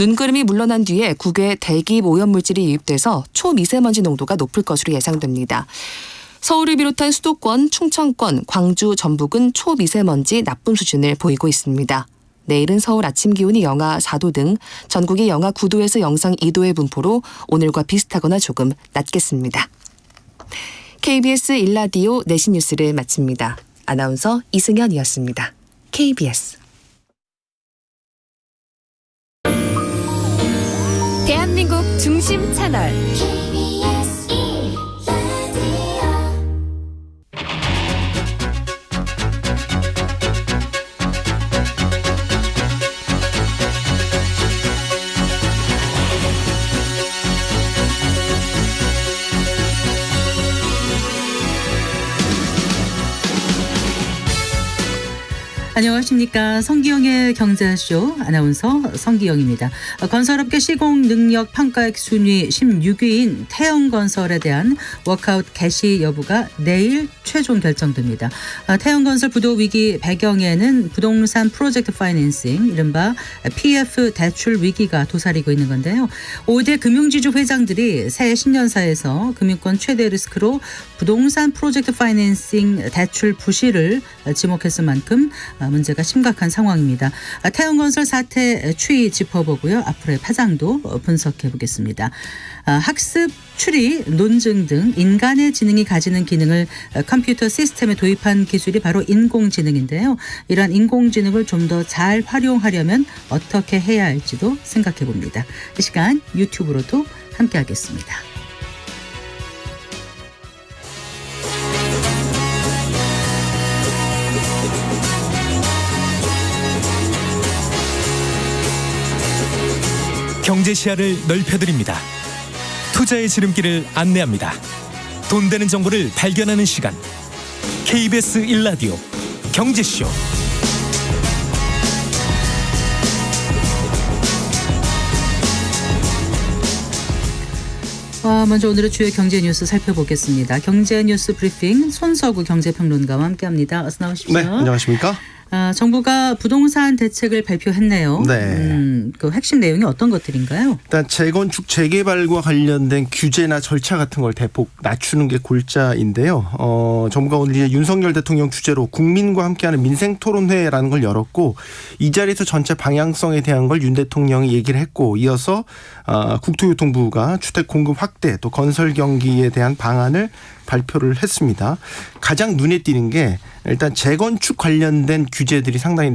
눈구름이 물러난 뒤에 국외 대기 오염물질이 유입돼서 초미세먼지 농도가 높을 것으로 예상됩니다. 서울을 비롯한 수도권, 충청권, 광주, 전북은 초미세먼지 나쁨 수준을 보이고 있습니다. 내일은 서울 아침 기온이 영하 4도 등 전국이 영하 9도에서 영상 2도의 분포로 오늘과 비슷하거나 조금 낮겠습니다. KBS 1라디오 내신 뉴스를 마칩니다. 아나운서 이승현이었습니다. KBS 대한민국 중심 채널 안녕하십니까. 성기영의 경제쇼 아나운서 성기영입니다. 건설업계 시공 능력 평가액 순위 16위인 태영건설에 대한 워크아웃 개시 여부가 내일 최종 결정됩니다. 태영건설 부도 위기 배경에는 부동산 프로젝트 파이낸싱 이른바 PF 대출 위기가 도사리고 있는 건데요. 5대 금융지주 회장들이 새 신년사에서 금융권 최대 리스크로 부동산 프로젝트 파이낸싱 대출 부실을 지목했을 만큼 문제가 심각한 상황입니다. 태영건설 사태 추이 짚어보고요. 앞으로의 파장도 분석해 보겠습니다. 학습, 추리, 논증 등 인간의 지능이 가지는 기능을 컴퓨터 시스템에 도입한 기술이 바로 인공지능인데요. 이러한 인공지능을 좀 더 잘 활용하려면 어떻게 해야 할지도 생각해 봅니다. 이 시간 유튜브로도 함께 하겠습니다. 경제 시야를 넓혀드립니다. 투자의 지름길을 안내합니다. 돈 되는 정보를 발견하는 시간. KBS 1라디오 경제쇼. 먼저 오늘의 주요 경제 뉴스 살펴보겠습니다. 경제 뉴스 브리핑 손석우 경제평론가와 함께합니다. 어서 나오십시오. 네, 안녕하십니까? 정부가 부동산 대책을 발표했네요. 네. 그 핵심 내용이 어떤 것들인가요? 일단 재건축 재개발과 관련된 규제나 절차 같은 걸 대폭 낮추는 게 골자인데요. 정부가 오늘 이제 윤석열 대통령 주재로 국민과 함께하는 민생토론회라는 걸 열었고 이 자리에서 전체 방향성에 대한 걸 윤 대통령이 얘기를 했고 이어서 국토교통부가 주택 공급 확대 또 건설 경기에 대한 방안을 발표를 했습니다. 가장 눈에 띄는 게 일단 재건축 관련된 규제들이 상당히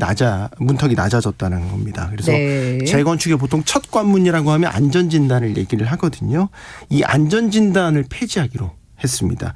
문턱이 낮아졌다는 겁니다. 그래서 네. 재건축의 보통 첫 관문이라고 하면 안전진단을 얘기를 하거든요. 이 안전진단을 폐지하기로 했습니다.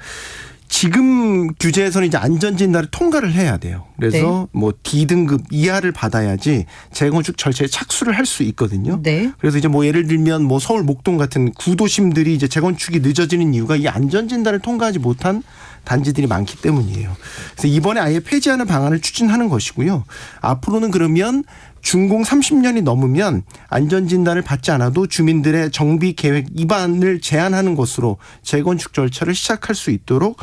지금 규제에서는 이제 안전진단을 통과를 해야 돼요. 그래서 뭐 D등급 이하를 받아야지 재건축 절차에 착수를 할 수 있거든요. 네. 그래서 이제 뭐 예를 들면 뭐 서울 목동 같은 구도심들이 이제 재건축이 늦어지는 이유가 이 안전진단을 통과하지 못한 단지들이 많기 때문이에요. 그래서 이번에 아예 폐지하는 방안을 추진하는 것이고요. 앞으로는 그러면 준공 30년이 넘으면 안전진단을 받지 않아도 주민들의 정비계획 위반을 제한하는 것으로 재건축 절차를 시작할 수 있도록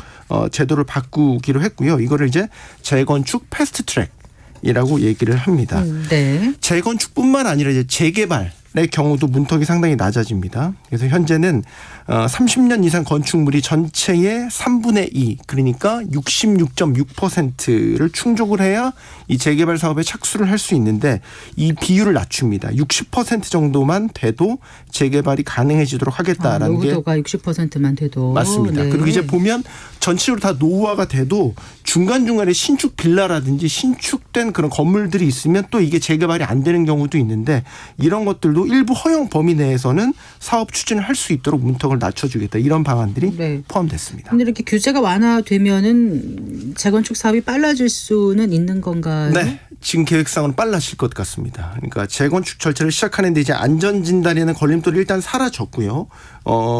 제도를 바꾸기로 했고요. 이거를 이제 재건축 패스트트랙이라고 얘기를 합니다. 네. 재건축뿐만 아니라 이제 재개발의 경우도 문턱이 상당히 낮아집니다. 그래서 현재는 30년 이상 건축물이 전체의 3분의 2 그러니까 66.6%를 충족을 해야 이 재개발 사업에 착수를 할 수 있는데 이 비율을 낮춥니다. 60% 정도만 돼도 재개발이 가능해지도록 하겠다라는 게 노후도가 60%만 돼도 맞습니다. 네. 그리고 이제 보면 전체적으로 다 노후화가 돼도 중간중간에 신축 빌라라든지 신축된 그런 건물들이 있으면 또 이게 재개발이 안 되는 경우도 있는데 이런 것들도 일부 허용 범위 내에서는 사업 추진을 할 수 있도록 문턱을 낮춰주겠다 이런 방안들이 네. 포함됐습니다. 근데 이렇게 규제가 완화되면은 재건축 사업이 빨라질 수는 있는 건가요? 네. 지금 계획상으로는 빨라질 것 같습니다. 그러니까 재건축 절차를 시작하는데 이제 안전진단에는 걸림돌이 일단 사라졌고요.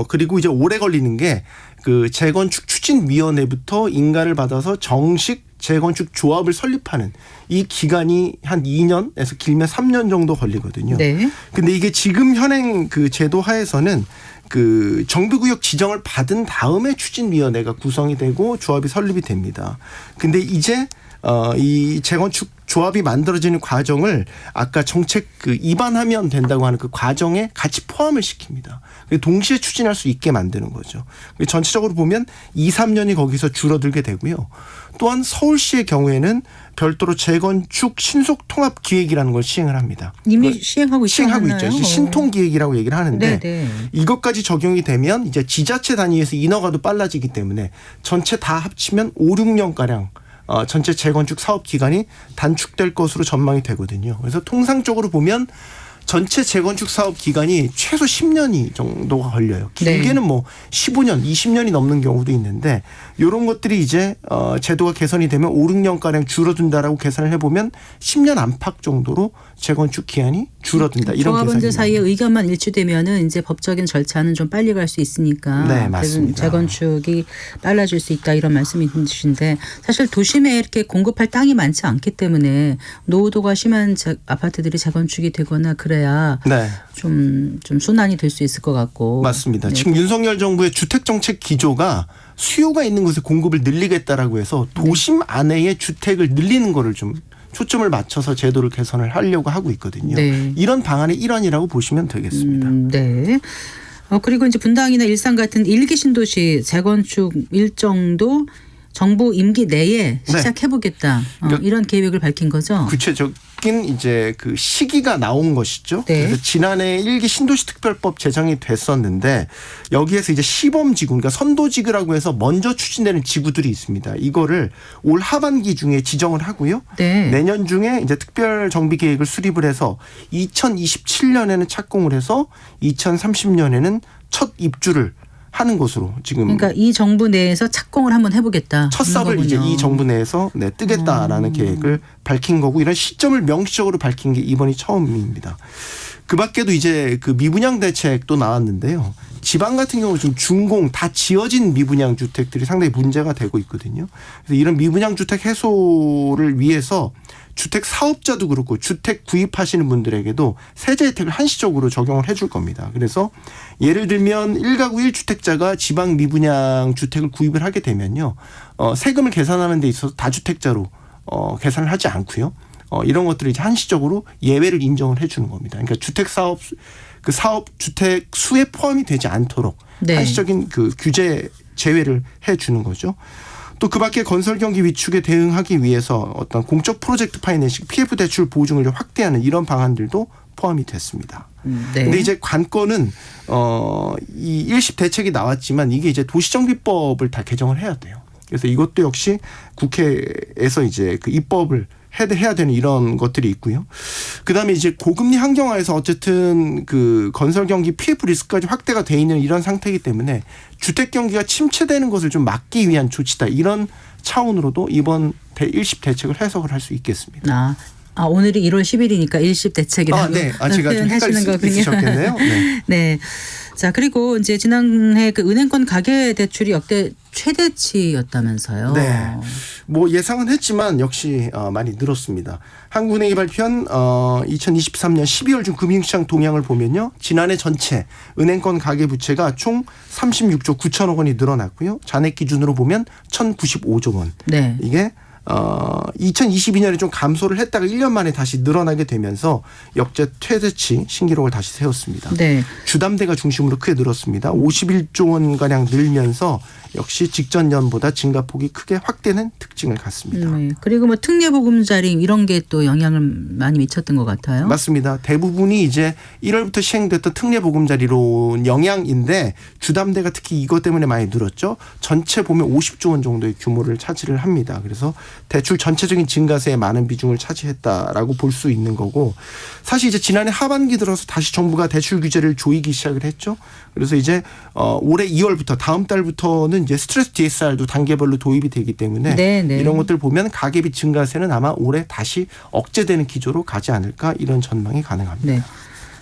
그리고 이제 오래 걸리는 게 그 재건축 추진위원회부터 인가를 받아서 정식 재건축 조합을 설립하는 이 기간이 한 2년에서 길면 3년 정도 걸리거든요. 네. 근데 이게 지금 현행 그 제도 하에서는 그 정비구역 지정을 받은 다음에 추진위원회가 구성이 되고 조합이 설립이 됩니다. 근데 이제 이 재건축 조합이 만들어지는 과정을 아까 정책 입안하면 된다고 하는 그 과정에 같이 포함을 시킵니다. 동시에 추진할 수 있게 만드는 거죠. 전체적으로 보면 2, 3년이 거기서 줄어들게 되고요. 또한 서울시의 경우에는 별도로 재건축 신속 통합 기획이라는 걸 시행을 합니다. 이미 시행하고 있죠. 신통 기획이라고 얘기를 하는데 네네. 이것까지 적용이 되면 이제 지자체 단위에서 인허가도 빨라지기 때문에 전체 다 합치면 5, 6년 가량 전체 재건축 사업 기간이 단축될 것으로 전망이 되거든요. 그래서 통상적으로 보면 전체 재건축 사업 기간이 최소 10년이 정도가 걸려요. 길게는 뭐 15년, 20년이 넘는 경우도 있는데 이런 것들이 이제 제도가 개선이 되면 5, 6년가량 줄어든다라고 계산을 해보면 10년 안팎 정도로 재건축 기한이 줄어든다. 이런 조합원들 계산이 사이에 의견만 일치되면은 이제 법적인 절차는 좀 빨리 갈 수 있으니까 네, 맞습니다. 재건축이 빨라질 수 있다 이런 말씀이신데 사실 도심에 이렇게 공급할 땅이 많지 않기 때문에 노후도가 심한 아파트들이 재건축이 되거나 그래야 네. 좀 순환이 될 수 있을 것 같고. 맞습니다. 네. 지금 윤석열 정부의 주택정책 기조가 수요가 있는 곳에 공급을 늘리겠다라고 해서 도심 안에의 주택을 늘리는 거를 좀 초점을 맞춰서 제도를 개선을 하려고 하고 있거든요. 네. 이런 방안의 일환이라고 보시면 되겠습니다. 네. 그리고 이제 분당이나 일산 같은 일기 신도시 재건축 일정도 정부 임기 내에 시작해보겠다. 그러니까 이런 계획을 밝힌 거죠. 구체적인 이제 그 시기가 나온 것이죠. 네. 그래서 지난해 1기 신도시 특별법 제정이 됐었는데 여기에서 이제 시범지구, 그러니까 선도지구라고 해서 먼저 추진되는 지구들이 있습니다. 이거를 올 하반기 중에 지정을 하고요. 네. 내년 중에 이제 특별 정비 계획을 수립을 해서 2027년에는 착공을 해서 2030년에는 첫 입주를 하는 것으로 지금 그러니까 이 정부 내에서 착공을 한번 해보겠다. 첫 삽을 이제 이 정부 내에서 뜨겠다라는 계획을 밝힌 거고 이런 시점을 명시적으로 밝힌 게 이번이 처음입니다. 그 밖에도 이제 그 미분양 대책도 나왔는데요. 지방 같은 경우 지금 준공 다 지어진 미분양 주택들이 상당히 문제가 되고 있거든요. 그래서 이런 미분양 주택 해소를 위해서 주택 사업자도 그렇고 주택 구입하시는 분들에게도 세제 혜택을 한시적으로 적용을 해줄 겁니다. 그래서 예를 들면 1가구 1주택자가 지방 미분양 주택을 구입을 하게 되면요. 세금을 계산하는 데 있어서 다주택자로 계산을 하지 않고요. 이런 것들을 이제 한시적으로 예외를 인정을 해 주는 겁니다. 그러니까 주택 사업 그 사업 주택 수에 포함이 되지 않도록 네. 한시적인 그 규제 제외를 해 주는 거죠. 또 그 밖에 건설 경기 위축에 대응하기 위해서 어떤 공적 프로젝트 파이낸싱 PF 대출 보증을 확대하는 이런 방안들도 포함이 됐습니다. 네. 근데 이제 관건은 이 일십 대책이 나왔지만 이게 이제 도시정비법을 다 개정을 해야 돼요. 그래서 이것도 역시 국회에서 이제 그 입법을 해야 되는 이런 것들이 있고요. 그다음에 이제 고금리 환경하에서 어쨌든 그 건설 경기 PF 리스크까지 확대가 돼 있는 이런 상태이기 때문에 주택 경기가 침체되는 것을 좀 막기 위한 조치다. 이런 차원으로도 이번 일십 대책을 해석을 할 수 있겠습니다. 오늘이 1월 10일이니까 일십 대책이라고 네. 제가 좀 헷갈릴 수 있으셨겠네요. 네. 네. 자, 그리고 이제 지난해 그 은행권 가계 대출이 역대 최대치였다면서요. 네. 뭐 예상은 했지만 역시 많이 늘었습니다. 한국은행이 발표한 2023년 12월 중 금융시장 동향을 보면요. 지난해 전체 은행권 가계부채가 총 36조 9천억 원이 늘어났고요. 잔액 기준으로 보면 1,095조 원. 네. 이게 2022년에 좀 감소를 했다가 1년 만에 다시 늘어나게 되면서 역대 최대치 신기록을 다시 세웠습니다. 네. 주담대가 중심으로 크게 늘었습니다. 51조 원가량 늘면서 역시 직전 년보다 증가폭이 크게 확대는 특징을 갖습니다. 네. 그리고 뭐 특례보금자리 이런 게 또 영향을 많이 미쳤던 것 같아요. 맞습니다. 대부분이 이제 1월부터 시행됐던 특례보금자리로 영향인데 주담대가 특히 이것 때문에 많이 늘었죠. 전체 보면 50조 원 정도의 규모를 차지를 합니다. 그래서 대출 전체적인 증가세에 많은 비중을 차지했다라고 볼 수 있는 거고 사실 이제 지난해 하반기 들어서 다시 정부가 대출 규제를 조이기 시작을 했죠. 그래서 이제 올해 2월부터 다음 달부터는 이제 스트레스 DSR도 단계별로 도입이 되기 때문에 네네. 이런 것들 보면 가계비 증가세는 아마 올해 다시 억제되는 기조로 가지 않을까 이런 전망이 가능합니다. 네.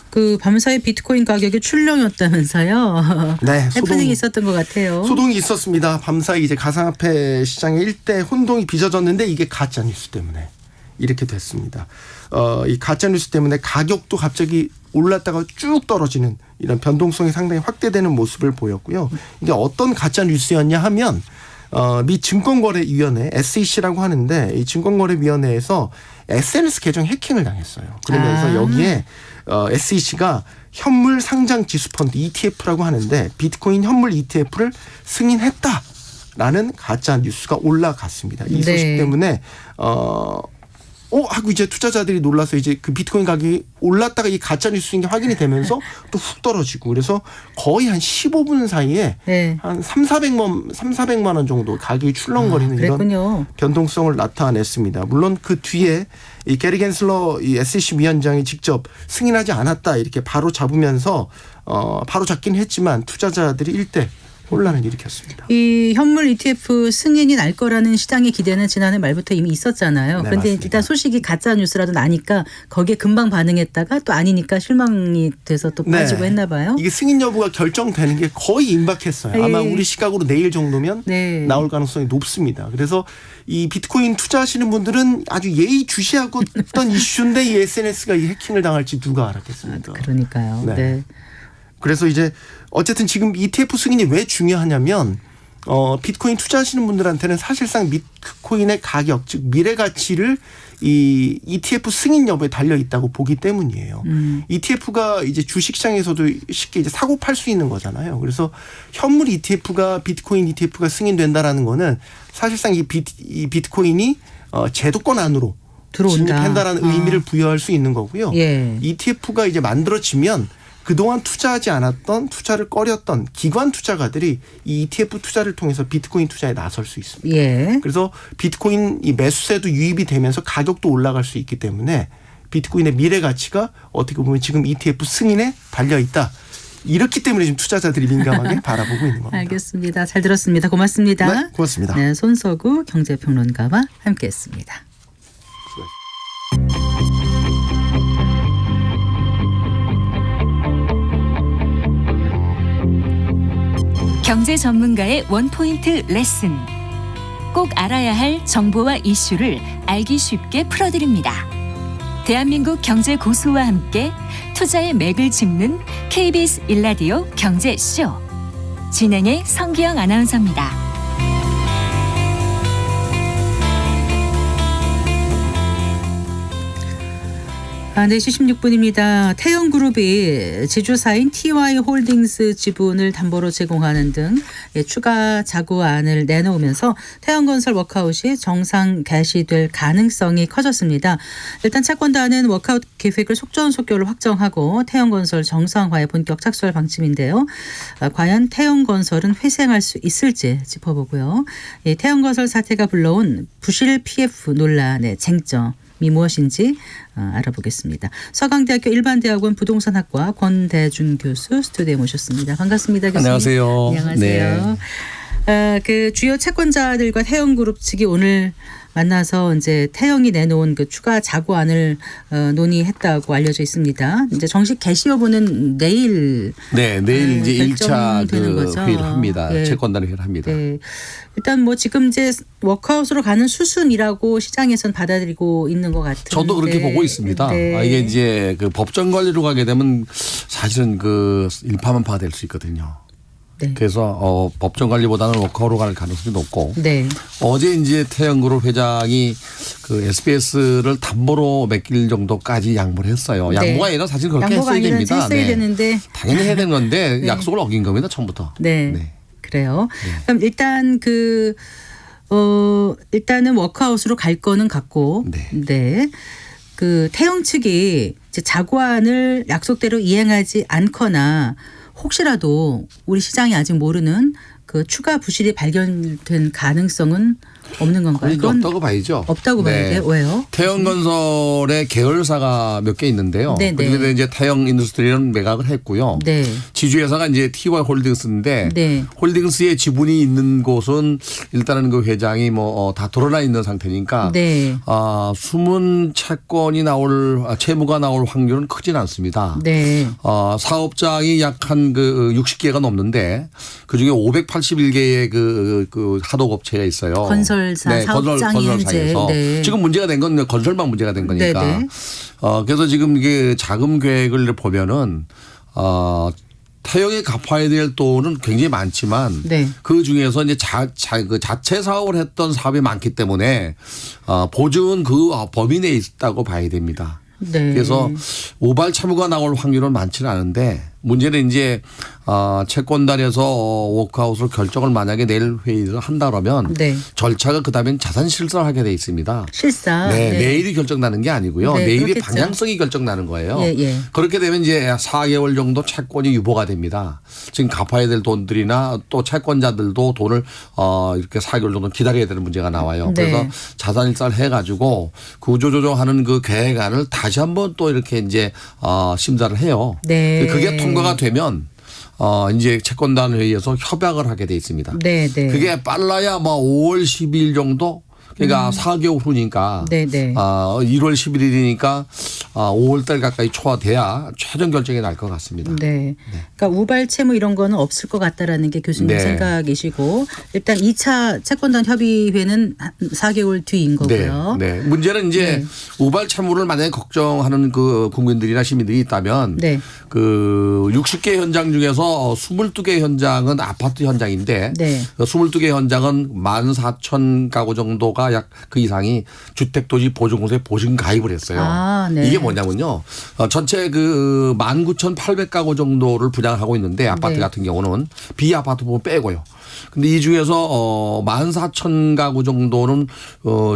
그 밤사이 비트코인 가격이 출렁였다면서요. 네, 해프닝이 있었던 것 같아요. 소동이 있었습니다. 밤사이 이제 가상화폐 시장에 일대 혼동이 빚어졌는데 이게 가짜 뉴스 때문에 이렇게 됐습니다. 이 가짜 뉴스 때문에 가격도 갑자기 올랐다가 쭉 떨어지는 이런 변동성이 상당히 확대되는 모습을 보였고요. 이게 어떤 가짜 뉴스였냐 하면 미 증권거래위원회 SEC라고 하는데 이 증권거래위원회에서 SNS 계정 해킹을 당했어요. 그러면서 여기에 SEC가 현물 상장 지수 펀드 ETF라고 하는데 비트코인 현물 ETF를 승인했다라는 가짜 뉴스가 올라갔습니다. 이 소식 네. 때문에 하고 이제 투자자들이 놀라서 이제 그 비트코인 가격이 올랐다가 이 가짜 뉴스인 게 확인이 되면서 또 훅 떨어지고 그래서 거의 한 15분 사이에 네. 한 3,400만 원 정도 가격이 출렁거리는 이런 그랬군요. 변동성을 나타냈습니다. 물론 그 뒤에 이 게리 겐슬러 이 SEC 위원장이 직접 승인하지 않았다 이렇게 바로 잡으면서 바로 잡긴 했지만 투자자들이 일대 혼란을 일으켰습니다. 이 현물 ETF 승인이 날 거라는 시장의 기대는 지난해 말부터 이미 있었잖아요. 네, 그런데 맞습니다. 일단 소식이 가짜 뉴스라도 나니까 거기에 금방 반응했다가 또 아니니까 실망이 돼서 또 빠지고 했나 봐요. 이게 승인 여부가 결정되는 게 거의 임박했어요. 아마 우리 시각으로 내일 정도면 네. 나올 가능성이 높습니다. 그래서 이 비트코인 투자하시는 분들은 아주 예의주시하고 어떤 이슈인데 이 SNS가 이 해킹을 당할지 누가 알았겠습니까? 그러니까요. 네. 네. 그래서 이제 어쨌든 지금 ETF 승인이 왜 중요하냐면 비트코인 투자하시는 분들한테는 사실상 비트코인의 가격 즉 미래 가치를 이 ETF 승인 여부에 달려 있다고 보기 때문이에요. ETF가 이제 주식시장에서도 쉽게 이제 사고 팔 수 있는 거잖아요. 그래서 현물 ETF가 비트코인 ETF가 승인된다라는 거는 사실상 이 비트코인이 제도권 안으로 들어온다. 진입한다라는 의미를 부여할 수 있는 거고요. 예. ETF가 이제 만들어지면 그동안 투자하지 않았던 투자를 꺼렸던 기관 투자가들이 이 ETF 투자를 통해서 비트코인 투자에 나설 수 있습니다. 예. 그래서 비트코인 이 매수세도 유입이 되면서 가격도 올라갈 수 있기 때문에 비트코인의 미래 가치가 어떻게 보면 지금 ETF 승인에 달려 있다. 이렇기 때문에 지금 투자자들이 민감하게 바라보고 있는 겁니다. 알겠습니다. 잘 들었습니다. 고맙습니다. 네, 고맙습니다. 네, 손석우 경제평론가와 함께했습니다. 경제 전문가의 원포인트 레슨. 꼭 알아야 할 정보와 이슈를 알기 쉽게 풀어드립니다. 대한민국 경제 고수와 함께 투자의 맥을 짚는 KBS 1라디오 경제쇼. 진행의 성기영 아나운서입니다. 아, 4시 16분입니다. 태영그룹이 지주사인 TY홀딩스 지분을 담보로 제공하는 등 추가 자구안을 내놓으면서 태영건설 워크아웃이 정상 개시될 가능성이 커졌습니다. 일단 채권단은 워크아웃 계획을 속전속결로 확정하고 태영건설 정상화에 본격 착수할 방침인데요. 과연 태영건설은 회생할 수 있을지 짚어보고요. 태영건설 사태가 불러온 부실 PF 논란의 쟁점. 이 무엇인지 알아보겠습니다. 서강대학교 일반대학원 부동산학과 권대준 교수 스튜디오에 모셨습니다. 반갑습니다, 교수님. 안녕하세요. 안녕하세요. 그 주요 채권자들과 태영그룹 측이 오늘 만나서 이제 태영이 내놓은 그 추가 자구안을 논의했다고 알려져 있습니다. 이제 정식 개시 여부는 내일 내일 이제 1차 결정되는 거죠. 회의를 합니다. 네. 채권단 회의를 합니다. 네. 일단 뭐 지금 이제 워크아웃으로 가는 수순이라고 시장에선 받아들이고 있는 것 같은데. 저도 그렇게 보고 있습니다. 네. 이게 이제 그 법정 관리로 가게 되면 사실은 그 일파만파가 될 수 있거든요. 네. 그래서 법정 관리보다는 워크아웃으로 갈 가능성이 높고 네. 어제 이제 태영그룹 회장이 그 SBS를 담보로 맡길 정도까지 양보를 했어요. 네. 양보가 아니라 사실 그렇게 양보가 했어야 아니라 됩니다. 했어야 되는데. 당연히 해야 되는 건데 네. 약속을 어긴 겁니다. 처음부터. 네. 네. 그래요. 그럼 일단 일단은 워크아웃으로 갈 거는 같고. 네. 네. 그 태영 측이 이제 자구안을 약속대로 이행하지 않거나 혹시라도 우리 시장이 아직 모르는 그 추가 부실이 발견된 가능성은 없는 건가요? 그건 없다고 봐야죠. 없다고 봐야 돼요. 왜요? 태영건설의 계열사가 몇 개 있는데요. 네, 네. 그중에 이제 태영인더스트리는 매각을 했고요. 네. 지주회사가 이제 TY홀딩스인데 네. 홀딩스의 지분이 있는 곳은 일단은 그 회장이 다 드러나 있는 상태니까 네. 숨은 채권이 채무가 나올 확률은 크진 않습니다. 네. 사업장이 약 한 60개가 넘는데 그중에 581개의 그 하도업체가 있어요. 건설사 사업장이 현재. 네. 지금 문제가 된 건 건설만 문제가 된 거니까. 네네. 그래서 지금 이게 자금 계획을 보면은 태영이 갚아야 될 돈은 굉장히 많지만 네. 그 중에서 이제 그 자체 사업을 했던 사업이 많기 때문에 보증은 그 범위 내에 있다고 봐야 됩니다. 네. 그래서 우발 채무가 나올 확률은 많지는 않은데 문제는 이제 채권단에서 워크아웃을 결정을 만약에 내일 회의를 한다 그러면 네. 절차가 그다음엔 자산 실사를 하게 돼 있습니다. 실사. 네, 내일이 결정나는 게 아니고요. 네, 내일이 그렇겠죠. 방향성이 결정나는 거예요. 예, 예. 그렇게 되면 이제 4개월 정도 채권이 유보가 됩니다. 지금 갚아야 될 돈들이나 또 채권자들도 돈을 이렇게 4개월 정도 기다려야 되는 문제가 나와요. 네. 그래서 자산 일사를 해가지고 구조조정하는 그 계획안을 다시 한번 또 이렇게 이제 심사를 해요. 네. 그게 통과가 되면 이제 채권단 회의에서 협약을 하게 돼 있습니다. 네, 네. 그게 빨라야 뭐 5월 12일 정도 그러니까 4개월 후니까 네, 네. 1월 11일이니까 5월 달 가까이 초과돼야 최종 결정이 날 것 같습니다. 네. 그러니까 우발 채무 이런 거는 없을 것 같다라는 게 교수님 네. 생각이시고 일단 2차 채권단 협의회는 4개월 뒤인 거고요. 네. 문제는 이제 네. 우발 채무를 만약에 걱정하는 그 국민들이나 시민들이 있다면 네. 그 60개 현장 중에서 22개 현장은 아파트 현장인데 네. 22개 현장은 14,000가구 정도가 약 그 이상이 주택도시 보증공사에 보증 가입을 했어요. 아, 네. 이게 뭐냐면요. 전체 그 19,800가구 정도를 분양을 하고 있는데 아파트 네. 같은 경우는 비아파트 부분 빼고요. 근데 이 중에서 14,000가구 정도는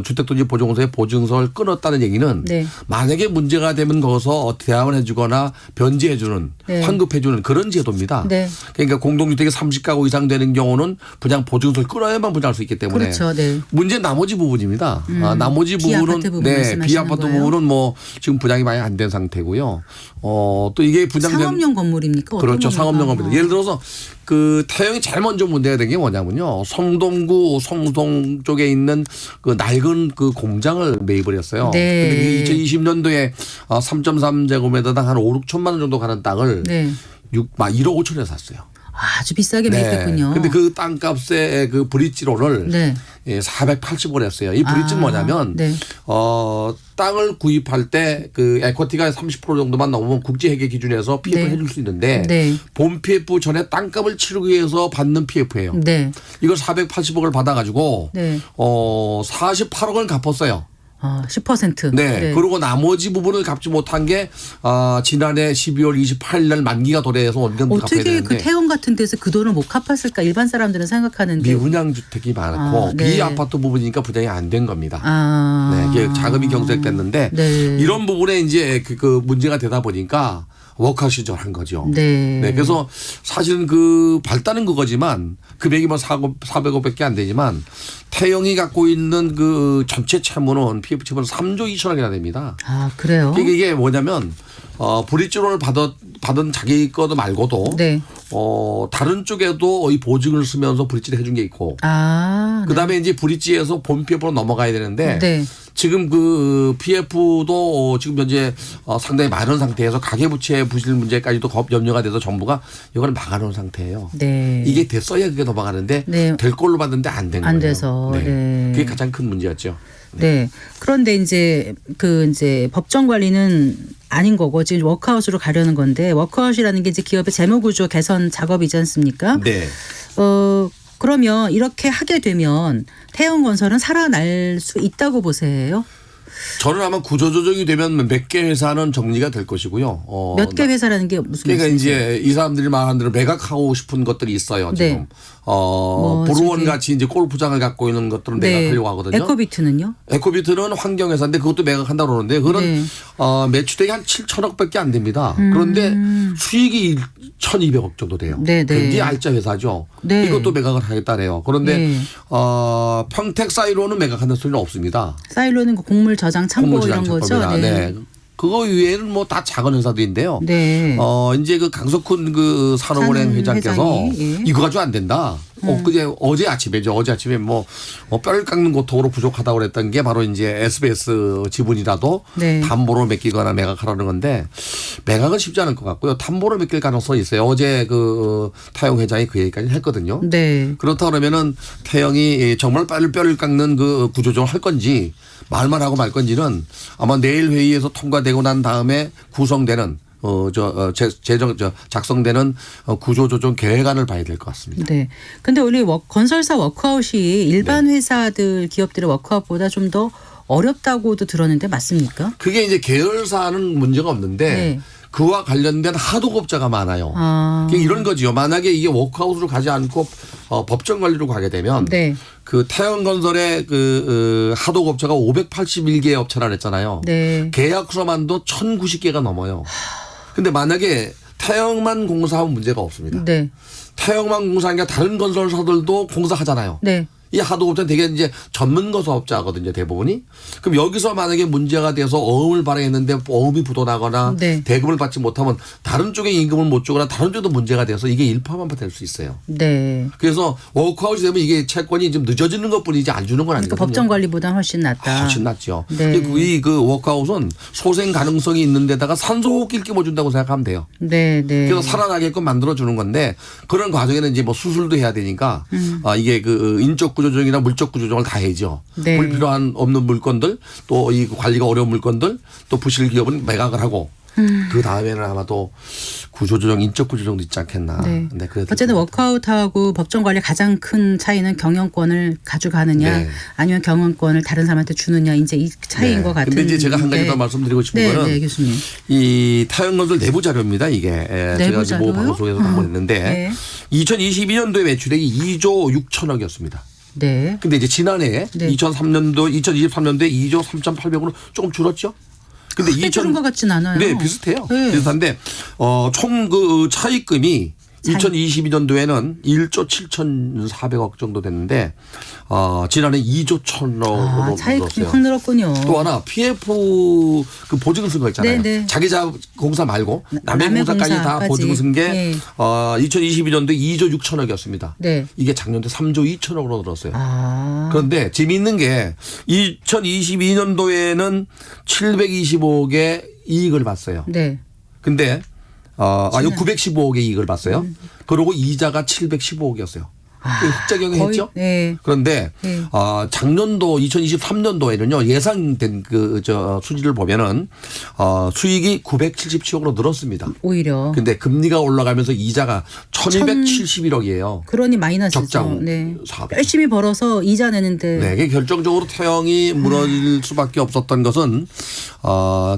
주택도시 보증공사에 보증서를 끊었다는 얘기는 네. 만약에 문제가 되면 거기서 대항을 해주거나 변제해주는 네. 환급해주는 그런 제도입니다. 네. 그러니까 공동주택이 30가구 이상 되는 경우는 그냥 보증서를 끊어야만 분양할 수 있기 때문에 그렇죠. 네. 문제는 나머지 부분입니다. 나머지 비아파트 부분은 부분 말씀하시는 비아파트 거예요? 부분은 뭐 지금 분양이 많이 안 된 상태고요. 또 이게 분양된 상업용 건물입니까? 어떤 그렇죠. 건물입니까? 상업용 건물입니다. 예를 들어서 그 태영이 제일 먼저 문제가 된 게 뭐냐면요. 성동구 성동 쪽에 있는 그 낡은 그 공장을 매입을 했어요. 네. 근데 2020년도에 3.3제곱미터당 한 5, 6천만 원 정도 가는 땅을 네. 1억 5천에 샀어요. 아주 비싸게 매입했군요. 근데 그 땅값의 그 브릿지로를 네. 480을 했어요. 이 브릿지는 뭐냐면 네. 땅을 구입할 때 그 에쿼티가 30% 정도만 넘으면 국제회계 기준에서 PF 네. 해줄 수 있는데 네. 본 PF 전에 땅값을 치르기 위해서 받는 PF예요. 네. 이걸 480억을 받아가지고 네. 48억을 갚았어요. 10%. 네. 그리고 나머지 부분을 갚지 못한 게 지난해 12월 28일 날 만기가 도래해서 원금도 갚아야 어떻게 되는데 그 태원 같은 데서 그 돈을 못 갚았을까 일반 사람들은 생각하는데. 미분양 주택이 많고 네. 비아파트 부분이니까 분양이 안 된 겁니다. 아. 네, 이게 자금이 경색됐는데 네. 이런 부분에 이제 그 문제가 되다 보니까 워크아웃 시절한 거죠. 네. 그래서 사실은 그 발단은 그거지만 금액이 뭐 400억밖에 안 되지만 태영이 갖고 있는 그 전체 채무는 PF 채무는 3조 2천억이나 됩니다. 아, 그래요? 그러니까 이게 뭐냐면 브릿지론을 받은 자기 것도 말고도 네. 다른 쪽에도 이 보증을 쓰면서 브릿지를 해준 게 있고 아. 그다음에 이제 브릿지에서 본 PF로 넘어가야 되는데 네. 지금 그 PF도 지금 현재 상당히 많은 상태에서 가계부채 부실 문제까지도 염려가 돼서 정부가 이걸 막아놓은 상태예요. 네. 이게 됐어야 그게 넘어가는데 네. 될 걸로 봤는데 안 된 거예요. 안 돼서. 네. 그게 가장 큰 문제였죠. 네. 그런데 이제 이제 법정 관리는 아닌 거고 지금 워크아웃으로 가려는 건데 워크아웃이라는 게 이제 기업의 재무 구조 개선 작업이지 않습니까? 네. 그러면 이렇게 하게 되면 태영건설은 살아날 수 있다고 보세요? 저는 아마 구조조정이 되면 몇 개 회사는 정리가 될 것이고요. 몇 개 회사라는 게 무슨 그러니까 말씀이세요? 이제 이 사람들이 말한 대로 매각하고 싶은 것들이 있어요. 네. 지금. 뭐 보루원 저기- 같이 이제 골프장을 갖고 있는 것들은 매각하려고 하거든요. 에코비트는요? 에코비트는 환경회사인데 그것도 매각한다고 그러는데 그거는 네. 매출액이 한 7천억밖에 안 됩니다. 그런데 수익이 1,200억 정도 돼요. 네, 네. 굉장히 알짜 회사죠. 네. 이것도 매각을 하겠다네요. 그런데 네. 평택 사이로는 매각한다는 소리는 없습니다. 사일로는 그 곡물 저장 창고 이런 거죠? 공무지장창법이나. 네. 그거 외에는 뭐 다 작은 회사들인데요. 네. 이제 그 강석훈 그 산업은행 회장께서 회장이, 예. 이거 가지고 안 된다. 어제 아침에 뭐 뼈를 깎는 고통으로 부족하다고 그랬던 게 바로 이제 SBS 지분이라도 네. 담보로 맡기거나 매각하라는 건데 매각은 쉽지 않을 것 같고요. 담보로 맡길 가능성이 있어요. 어제 그 타영 회장이 그 얘기까지 했거든요. 네. 그렇다 그러면은 태영이 정말 뼈를 깎는 그 구조조정을 할 건지 말만 하고 말 건지는 아마 내일 회의에서 통과되고 난 다음에 구성되는 작성되는 구조조정 계획안을 봐야 될 것 같습니다. 네. 근데 우리 건설사 워크아웃이 일반 회사들 기업들의 워크아웃보다 좀 더 어렵다고도 들었는데 맞습니까? 그게 이제 계열사는 문제가 없는데 네. 그와 관련된 하도급자가 많아요. 그게 이런 거지요. 만약에 이게 워크아웃으로 가지 않고 법정 관리로 가게 되면 네. 그 태영건설의 그 하도급자가 581개 업체라 그랬잖아요. 네. 계약서만도 1,090개가 넘어요. 근데 만약에 태영만 공사하면 문제가 없습니다. 네. 태영만 공사하니까 다른 건설사들도 공사하잖아요. 네. 이 하도급자는 되게 이제 전문 건설업자거든요, 대부분이. 그럼 여기서 만약에 문제가 돼서 어음을 발행했는데 어음이 부도나거나 네. 대금을 받지 못하면 다른 쪽에 임금을 못 주거나 다른 쪽도 문제가 돼서 이게 일파만파 될 수 있어요. 네. 그래서 워크아웃이 되면 이게 채권이 좀 늦어지는 것뿐이지 안 주는 건 그러니까 아니거든요. 법정 관리보다 훨씬 낫다. 훨씬 낫죠. 네. 그 워크아웃은 소생 가능성이 있는 데다가 산소호흡기를 끼워준다고 생각하면 돼요. 네, 네. 그래서 살아나게끔 만들어주는 건데 그런 과정에는 이제 뭐 수술도 해야 되니까 이게 그 인적 구조조정이나 물적 구조조정을 다 해야죠. 네. 불필요한 없는 물건들 또 이 관리가 어려운 물건들 또 부실 기업은 매각을 하고 그 다음에는 아마도 구조조정, 인적 구조조정도 있지 않겠나. 네. 네, 그래도 어쨌든 워크아웃하고 법정 관리 가장 큰 차이는 경영권을 가져가느냐 네. 아니면 경영권을 다른 사람한테 주느냐 이제 이 차이인 것 같은데. 근데 이제 제가 한 가지 더 말씀드리고 싶은 네, 거는 네, 교수님. 이 태영건설 내부 자료입니다. 이게 제가 지금 모 자료요? 방송에서 한번 했는데 네. 2022년도에 매출액이 2조 6천억이었습니다. 네. 근데 이제 지난해 네. 2023년도에 2조 3,800으로 조금 줄었죠. 근데 크게 줄은 것 같진 않아요. 네, 비슷해요. 네. 비슷한데 총 그 차입금이 2022년도에는 1조 7,400억 정도 됐는데 지난해 2조 1,000억으로 차익이 늘었어요. 확 늘었군요. 또 하나 PF 그 보증 쓴 거 있잖아요. 네, 네. 자기 공사 말고 남의 공사까지 다 공사까지. 보증 쓴 게 네. 2022년도에 2조 6천억이었습니다. 네. 이게 작년도에 3조 2천억으로 늘었어요. 아. 그런데 재미있는 게 2022년도에는 725억의 이익을 봤어요. 네. 근데 915억의 이익을 봤어요. 그리고 이자가 715억이었어요. 흑자경영 거의, 했죠. 네. 그런데 네. 작년도 2023년도에는요 예상된 수지를 보면은 수익이 977억으로 늘었습니다. 오히려. 근데 금리가 올라가면서 이자가 1,271억이에요. 그러니 마이너스죠. 적장 네. 사업이죠. 열심히 벌어서 이자 내는데. 네, 이게 결정적으로 태영이 무너질 수밖에 없었던 것은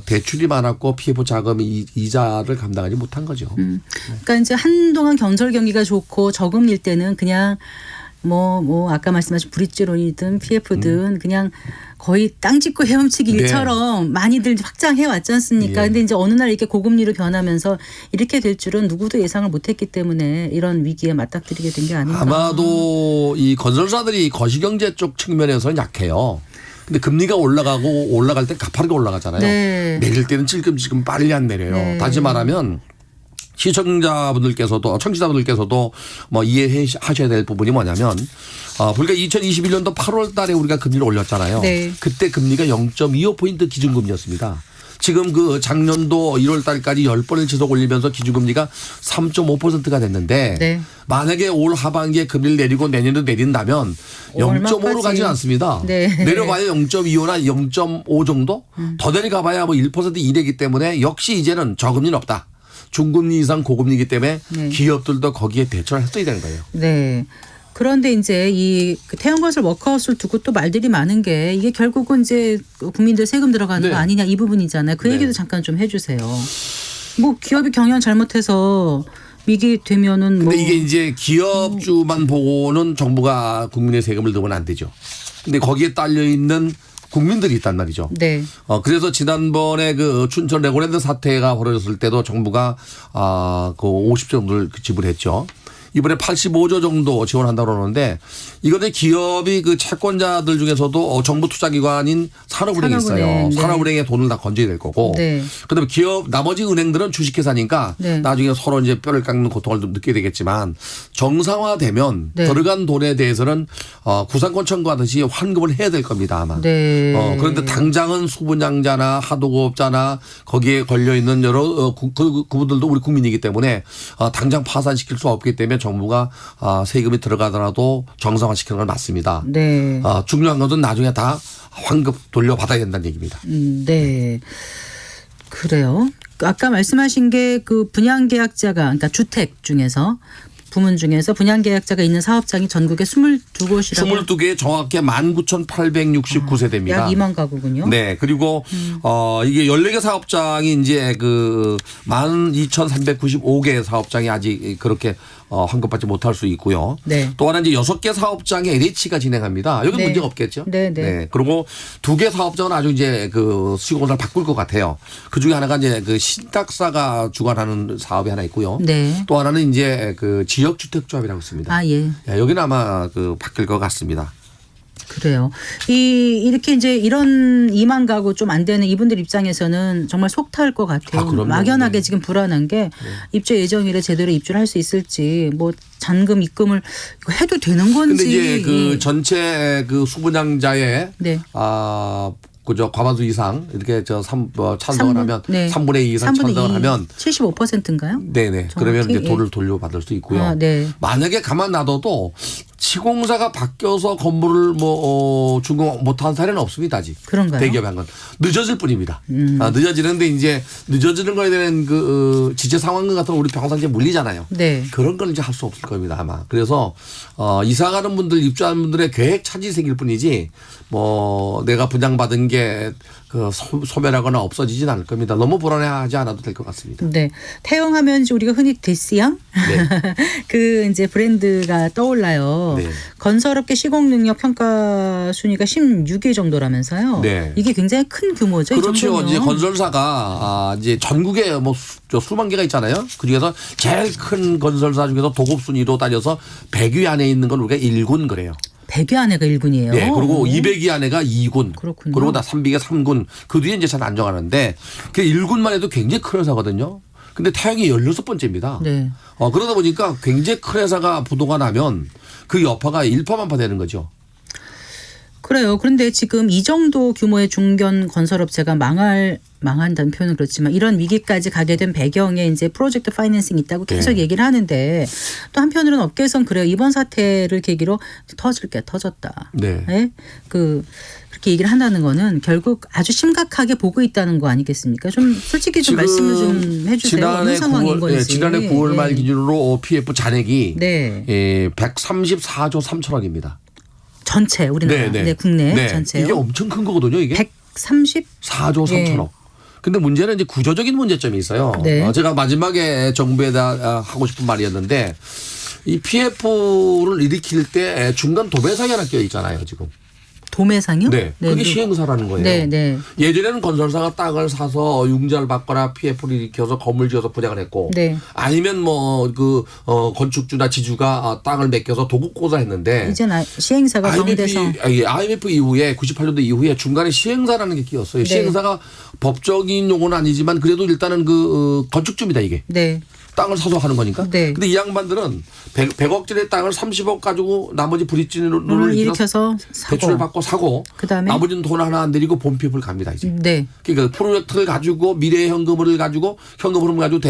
대출이 많았고 PF 자금 이자를 감당하지 못한 거죠. 그러니까 이제 한동안 건설 경기가 좋고 저금리일 때는 그냥 뭐 아까 말씀하신 브릿지론이든 PF든 그냥 거의 땅 짚고 헤엄치기 일처럼 많이들 확장해 왔지 않습니까? 예. 근데 이제 어느 날 이렇게 고금리로 변하면서 이렇게 될 줄은 누구도 예상을 못했기 때문에 이런 위기에 맞닥뜨리게 된 게 아닌가. 아마도 이 건설사들이 거시경제 쪽 측면에서는 약해요. 근데 금리가 올라갈 때 가파르게 올라가잖아요. 네. 내릴 때는 찔끔찔끔 빨리 안 내려요. 네. 다시 말하면 시청자분들께서도 청취자분들께서도 뭐 이해하셔야 될 부분이 뭐냐면 우리가 2021년도 8월 달에 우리가 금리를 올렸잖아요. 네. 그때 금리가 0.25포인트 기준금리였습니다. 지금 그 작년도 1월 달까지 10번을 지속 올리면서 기준금리가 3.5%가 됐는데 네. 만약에 올 하반기에 금리를 내리고 내년도 내린다면 0.5로 얼마까지? 가지 않습니다. 네. 내려봐야 0.25나 0.5 정도? 더 내려가봐야 뭐 1% 이내기 때문에 역시 이제는 저금리는 없다. 중금리 이상 고금리이기 때문에 네. 기업들도 거기에 대처를 했어야 되는 거예요. 네. 그런데 이제 이 태영건설 워크아웃을 두고 또 말들이 많은 게 이게 결국은 이제 국민들 세금 들어가는 네. 거 아니냐 이 부분이잖아요. 그 네. 얘기도 잠깐 좀 해주세요. 뭐 기업이 경영 잘못해서 위기 되면은 뭐 근데 이게 이제 기업주만 보고는 정부가 국민의 세금을 넣으면 안 되죠. 근데 거기에 딸려 있는 국민들이 있단 말이죠. 네. 그래서 지난번에 그 춘천 레고랜드 사태가 벌어졌을 때도 정부가 그 50조 정도를 지불했죠. 이번에 85조 정도 지원한다고 그러는데 이거는 기업이 그 채권자들 중에서도 정부 투자기관인 산업은행이 있어요. 산업은행, 네. 산업은행에 돈을 다 건져야 될 거고. 네. 그다음에 기업 나머지 은행들은 주식회사니까 네. 나중에 서로 이제 뼈를 깎는 고통을 좀 느끼게 되겠지만 정상화되면 네. 들어간 돈에 대해서는 구상권 청구하듯이 환급을 해야 될 겁니다 아마. 네. 그런데 당장은 수분양자나 하도급자나 거기에 걸려 있는 여러 그분들도 우리 국민이기 때문에 당장 파산시킬 수 없기 때문에 정부가 세금이 들어가더라도 정상화시키는 건 맞습니다. 네. 중요한 것은 나중에 다 환급 돌려받아야 된다는 얘기입니다. 네. 그래요. 아까 말씀하신 게 그 분양계약자가 그러니까 주택 중에서 부문 중에서 분양계약자가 있는 사업장이 전국에 22곳이라고. 22개 정확히 19,869세대입니다. 약 2만 가구군요. 네. 그리고 이게 14개 사업장이 이제 그 12,395개 사업장이 아직 그렇게 환급받지 못할 수 있고요. 네. 또 하나 이제 6개 사업장에 LH가 진행합니다. 여기 네. 문제가 없겠죠. 네, 네. 그리고 2개 사업장은 아주 이제 그 수익공사를 바꿀 것 같아요. 그 중에 하나가 이제 그 신탁사가 주관하는 사업이 하나 있고요. 네. 또 하나는 이제 그 지역주택조합이라고 있습니다. 아, 예. 예, 여기는 아마 그 바뀔 것 같습니다. 그래요. 이렇게 이제 이런 2만 가구 좀 안 되는 이분들 입장에서는 정말 속 탈 것 같아요. 아, 그럼요. 막연하게 네. 지금 불안한 게 입주 예정일에 제대로 입주를 할 수 있을지 뭐 잔금 입금을 이거 해도 되는 건지. 근데 이제 그 예. 전체 그 수분양자의 네. 그저 과반수 이상 이렇게 찬성을 하면 네. 3분의 2 이상 3분의 찬성을 2, 하면 75%인가요? 네네. 정확히? 그러면 이제 예. 돈을 돌려받을 수 있고요. 아, 네. 만약에 가만 놔둬도 시공사가 바뀌어서 건물을 준공 못한 사례는 없습니다 아직. 그런가요? 대기업이 한 건 늦어질 뿐입니다. 늦어지는데 이제 늦어지는 거에 대한 그 지체 상황 같은 거 우리 평상시에 물리잖아요. 네. 그런 걸 이제 할 수 없을 겁니다 아마. 그래서 이사 가는 분들 입주하는 분들의 계획 차질이 생길 뿐이지 뭐 내가 분양받은 게 그 소멸하거나 없어지진 않을 겁니다. 너무 불안해하지 않아도 될 것 같습니다. 네. 태영하면 이제 우리가 흔히 데스양 네. 그 이제 브랜드가 떠올라요. 네. 건설업계 시공 능력 평가 순위가 16위 정도라면서요. 네. 이게 굉장히 큰 규모죠. 이 그렇죠. 정도면. 이제 건설사가 이제 전국에 뭐 수만 개가 있잖아요. 그 중에서 제일 큰 건설사 중에서 도급 순위로 따져서 100위 안에 있는 건 우리가 1군 그래요. 100위 안에가 1군이에요. 네. 그리고 200위 안에가 2군. 그렇군요. 그리고 나 300위 3군. 그 뒤에 이제 잘 안정하는데 그 1군만 해도 굉장히 큰 회사거든요. 근데 태영이 16번째입니다. 네. 그러다 보니까 굉장히 큰 회사가 부도가 나면 그 여파가 일파만파 되는 거죠. 그래요. 그런데 지금 이 정도 규모의 중견 건설업체가 망한다는 표현은 그렇지만 이런 위기까지 가게 된 배경에 이제 프로젝트 파이낸싱이 있다고 계속 네. 얘기를 하는데 또 한편으로는 업계에선 그래요. 이번 사태를 계기로 터질 게 터졌다. 네. 네? 그렇게 얘기를 한다는 거는 결국 아주 심각하게 보고 있다는 거 아니겠습니까? 좀 솔직히 좀 말씀을 좀 해주세요. 어느 상황인 건지. 지난해 9월 말 기준으로 PF 잔액이 네. 134조 3천억입니다. 전체 우리나라 네, 국내 전체요. 이게 엄청 큰 거거든요. 이게 130 4조 3천억. 근데 문제는 이제 구조적인 문제점이 있어요. 네. 제가 마지막에 정부에다 하고 싶은 말이었는데 이 PF를 일으킬 때 중간 도매상이 하나 껴 있잖아요, 지금. 도매상이요? 네. 그게 시행사라는 거예요. 네, 네. 예전에는 건설사가 땅을 사서 융자를 받거나 PF를 일으켜서 건물 지어서 분양을 했고 네. 아니면 건축주나 지주가 땅을 맡겨서 도급고사 했는데 이제 시행사가 정돼서 IMF 이후에 98년도 이후에 중간에 시행사라는 게 끼었어요. 네. 시행사가 법적인 용어는 아니지만 그래도 일단은 건축주입니다 이게. 네. 땅을 사서 하는 거니까. 네. 근데 이 양반들은 100억짜리 땅을 30억 가지고 나머지 브릿지를 일으켜서 사고. 대출을 받고 사고 그다음에 나머지는 돈 하나 안 들이고 본피업을 갑니다 이제. 네. 그러니까 프로젝트를 가지고 미래 현금을 가지고 현금을 가지고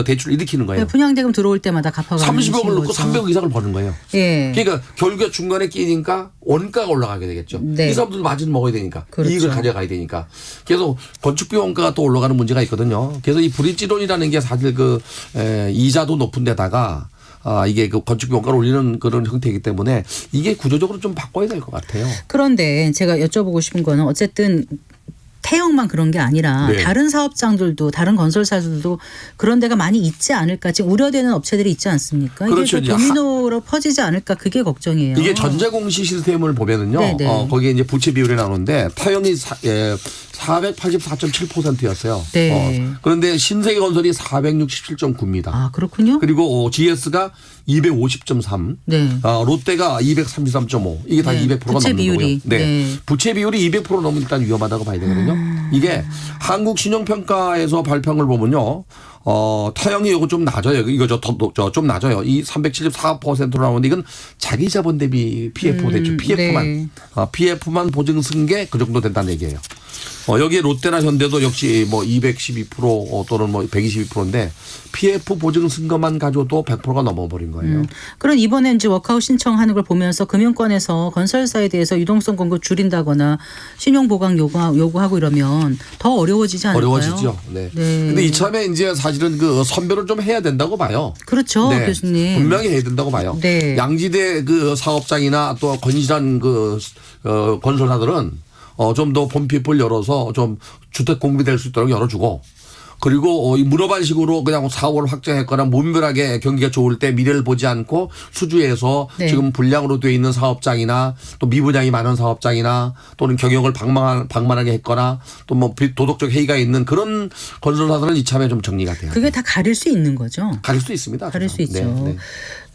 대출을 일으키는 거예요. 분양대금 들어올 때마다 갚아가는 30억을 넣고 거죠. 300억 이상을 버는 거예요. 예. 그러니까 결국에 중간에 끼니까 원가가 올라가게 되겠죠. 네. 이 사람들 마진 먹어야 되니까. 그렇죠. 이익을 가져가야 되니까. 그래서 건축비 원가가 또 올라가는 문제가 있거든요. 그래서 이 브릿지론이라는 게 사실 이자도 높은 데다가 이게 그 건축비 원가를 올리는 그런 형태이기 때문에 이게 구조적으로 좀 바꿔야 될 것 같아요. 그런데 제가 여쭤보고 싶은 거는 어쨌든 태영만 그런 게 아니라 네. 다른 사업장들도 다른 건설사들도 그런 데가 많이 있지 않을까 지금 우려되는 업체들이 있지 않습니까? 그렇죠. 이게 도미노로 퍼지지 않을까 그게 걱정이에요. 이게 전자공시 시스템을 보면은요. 네네. 거기에 이제 부채 비율이 나오는데 태영이 484.7%였어요. 네. 그런데 신세계 건설이 467.9입니다. 아 그렇군요. 그리고 GS가 250.3. 네. 롯데가 233.5. 이게 다 네. 200%가 부채 넘는 비율이. 거고요. 네. 네. 부채 비율이 200% 넘으면 일단 위험하다고 봐야 되거든요. 이게 한국신용평가에서 발표한 걸 보면요. 타영이 이거 좀 낮아요. 이거 좀 낮아요. 이 374%로 나오는데 이건 자기 자본 대비 PF 대출 PF만 네. PF만 보증 쓴 게 그 정도 된다는 얘기예요. 여기에 롯데나 현대도 역시 뭐 212% 또는 뭐 122%인데 PF 보증 쓴 것만 가져도 100%가 넘어버린 거예요. 그런 이번에 이제 워크아웃 신청하는 걸 보면서 금융권에서 건설사에 대해서 유동성 공급 줄인다거나 신용 보강 요구하고 이러면 더 어려워지지 않을까요? 어려워지죠. 네. 근데 이참에 이제 사실은 그 선별을 좀 해야 된다고 봐요. 그렇죠, 네. 교수님. 분명히 해야 된다고 봐요. 네. 양지대 그 사업장이나 또 건실한 그 건설사들은 좀 더 봄피플 열어서 좀 주택 공급이 될 수 있도록 열어주고 그리고 이 물어반식으로 그냥 사업을 확장했거나 무분별하게 경기가 좋을 때 미래를 보지 않고 수주해서 네. 지금 불량으로 돼 있는 사업장이나 또 미분양이 많은 사업장이나 또는 경영을 방만하게 했거나 또 뭐 도덕적 해이가 있는 그런 건설사들은 이참에 좀 정리가 돼야 그게 돼요. 다 가릴 수 있는 거죠. 가릴 수 있습니다. 가릴 수 있죠. 네.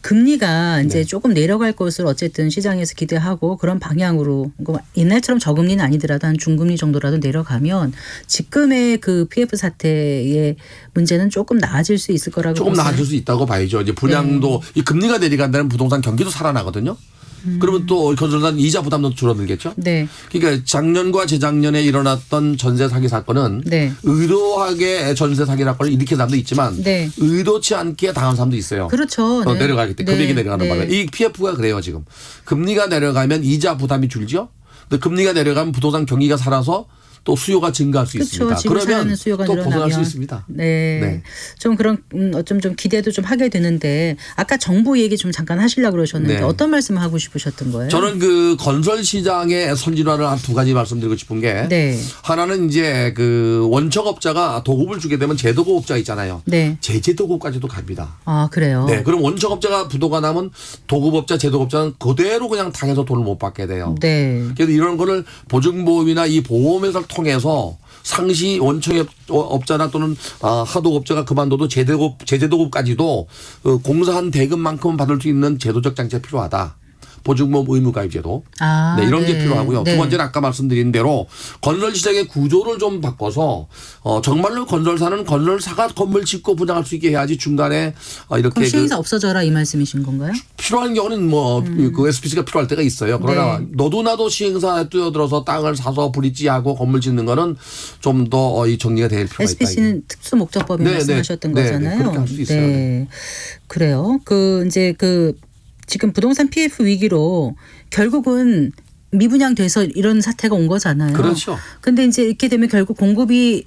금리가 이제 조금 내려갈 것을 어쨌든 시장에서 기대하고 그런 방향으로 옛날처럼 저금리는 아니더라도 한 중금리 정도라도 내려가면 지금의 그 PF 사태의 문제는 조금 나아질 수 있을 거라고 조금 보세요. 나아질 수 있다고 봐야죠. 이제 분양도 이 금리가 내려간다는 부동산 경기도 살아나거든요. 그러면 또 건설사는 이자 부담도 줄어들겠죠. 네. 그러니까 작년과 재작년에 일어났던 전세 사기 사건은 네. 의도하게 전세 사기 사건을 일으킨 사람도 있지만 네. 의도치 않게 당한 사람도 있어요. 그렇죠. 네. 내려가기 때문에 금액이 내려가는 바람에 이 PF가 그래요 지금. 금리가 내려가면 이자 부담이 줄죠. 근데 금리가 내려가면 부동산 경기가 살아서 또 수요가 증가할 수 그렇죠. 있습니다. 집을 그러면 사는 수요가 또 벗어날 수 늘어나면. 있습니다. 네. 네. 좀 그런 어쩜 좀 기대도 좀 하게 되는데 아까 정부 얘기 좀 잠깐 하시려고 그러셨는데 네. 어떤 말씀 하고 싶으셨던 거예요? 저는 그 건설 시장의 선진화를 한 두 가지 말씀드리고 싶은 게 네. 하나는 이제 그 원청업자가 도급을 주게 되면 제도급업자 있잖아요. 네. 제도급까지도 갑니다. 아, 그래요. 네, 그럼 원청업자가 부도가 나면 도급업자, 제도급자는 그대로 그냥 당해서 돈을 못 받게 돼요. 네. 그래서 이런 거를 보증보험이나 이 보험회사를 통해서 상시 원청업자나 또는 하도업자가 그만둬도 제도급까지도 공사한 대금만큼은 받을 수 있는 제도적 장치가 필요하다. 보증보험 의무가입제도. 아, 네, 이런 네. 게 필요하고요. 네. 두 번째는 아까 말씀드린 대로 건설 시장의 구조를 좀 바꿔서 정말로 건설사는 건설사가 건물 짓고 분양할 수 있게 해야지 중간에 이렇게 그럼 시행사 없어져라 이 말씀이신 건가요? 필요한 경우는 뭐 그 SPC가 필요할 때가 있어요. 그러나 네. 너도 나도 시행사에 뛰어들어서 땅을 사서 브릿지하고 건물 짓는 거는 좀 더 이 정리가 될 필요가 있다. SPC는 특수 목적법에 네, 말씀하셨던 네. 네, 거잖아요. 네, 그렇게 할수 있어요. 네. 그래요. 이제 지금 부동산 PF 위기로 결국은 미분양돼서 이런 사태가 온 거잖아요. 그렇죠. 근데 이제 이렇게 되면 결국 공급이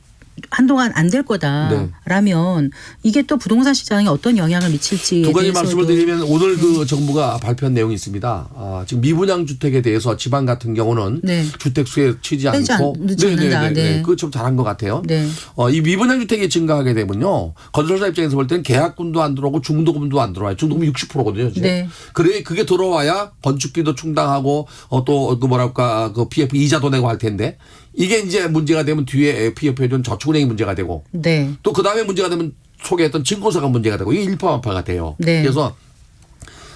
한동안 안 될 거다라면 이게 또 부동산 시장에 어떤 영향을 미칠지에 두 가지 대해서도. 말씀을 드리면 오늘 그 정부가 발표한 내용이 있습니다. 지금 미분양 주택에 대해서 지방 같은 경우는 네. 주택 수에 치지 않고 늦지 않는다. 네. 그거 좀 잘한 것 같아요. 네. 이 미분양 주택이 증가하게 되면요. 건설사 입장에서 볼 때는 계약금도 안 들어오고 중도금도 안 들어와요. 중도금이 60%거든요. 네. 그래 그게 들어와야 건축비도 충당하고 또 그 뭐랄까 그 PF 이자도 내고 할 텐데 이게 이제 문제가 되면 뒤에 PF에 준 저축은행이 문제가 되고 네. 또 그 다음에 문제가 되면 소개했던 증권사가 문제가 되고 이게 일파만파가 돼요. 네. 그래서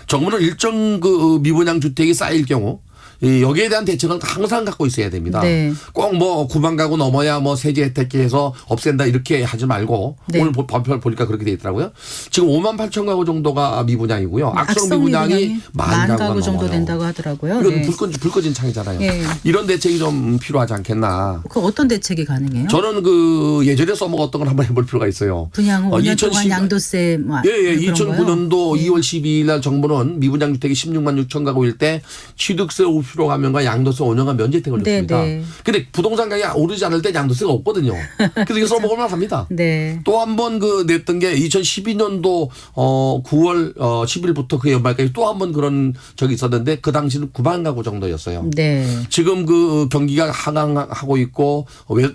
정부는 일정 그 미분양 주택이 쌓일 경우 여기에 대한 대책은 항상 갖고 있어야 됩니다. 네. 꼭 뭐 9만 가구 넘어야 뭐 세제 혜택해서 없앤다 이렇게 하지 말고 네. 오늘 발표를 보니까 그렇게 돼 있더라고요. 지금 5만 8천 가구 정도가 미분양이고요. 악성 악성 미분양이 만 가구가 정도 넘어요. 된다고 하더라고요. 이건 네. 불 꺼진 창이잖아요. 네. 이런 대책이 좀 필요하지 않겠나. 그 어떤 대책이 가능해요? 저는 그 예전에 써먹었던 걸 한번 해볼 필요가 있어요. 분양 후 5년 동안 2010 양도세 예, 그런 거요? 2009년도 2월 12일 날 정부는 미분양 주택이 16만 6천 가구일 때 취득세 50% 감면과 양도세 5년간 면제 혜택을 네, 줬습니다. 네. 근데 부동산 가격이 오르지 않을 때 양도세가 없거든요. 그래서 이거 써먹을만 합니다. 네. 또 한 번 그 냈던 게 2012년도 9월 10일부터 그 연말까지 또 한 번 그런 적이 있었는데 그 당시는 9만 가구 정도였어요. 네. 지금 그 경기가 하강하고 있고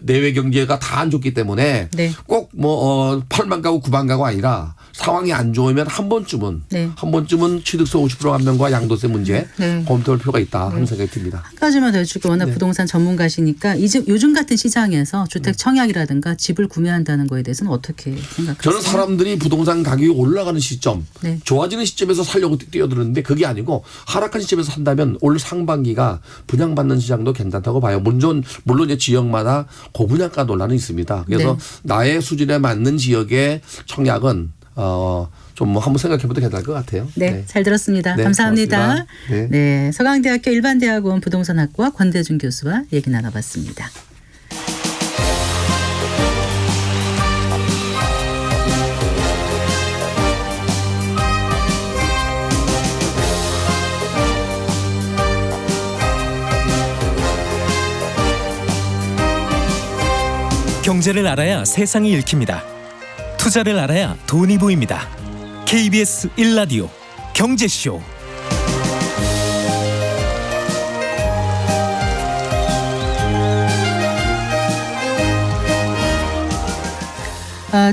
내외 경제가 다 안 좋기 때문에 네. 꼭 뭐 8만 가구 9만 가구 아니라 상황이 안 좋으면 한 번쯤은 네. 취득세 50% 감면과 양도세 문제 네. 검토할 필요가 있다. 하는 생각이 듭니다. 한 가지만 더 여쭙고 워낙 부동산 전문가시니까 이제 요즘 같은 시장에서 주택 청약이라든가 집을 구매한다는 거에 대해서는 어떻게 생각하세요? 저는 사람들이 부동산 가격이 올라가는 시점, 네. 좋아지는 시점에서 살려고 뛰어드는데 그게 아니고 하락한 시점에서 산다면 올 상반기가 분양받는 시장도 괜찮다고 봐요. 물론 이제 지역마다 고분양가 논란은 있습니다. 그래서 네. 나의 수준에 맞는 지역의 청약은 좀 한번 생각해봐도 괜찮을 것 같아요. 네, 잘 들었습니다. 네, 감사합니다. 고맙습니다. 네, 서강대학교 일반대학원 부동산학과 권대중 교수와 얘기 나눠봤습니다. 경제를 알아야 세상이 읽힙니다. 투자를 알아야 돈이 보입니다. KBS 1라디오 경제쇼.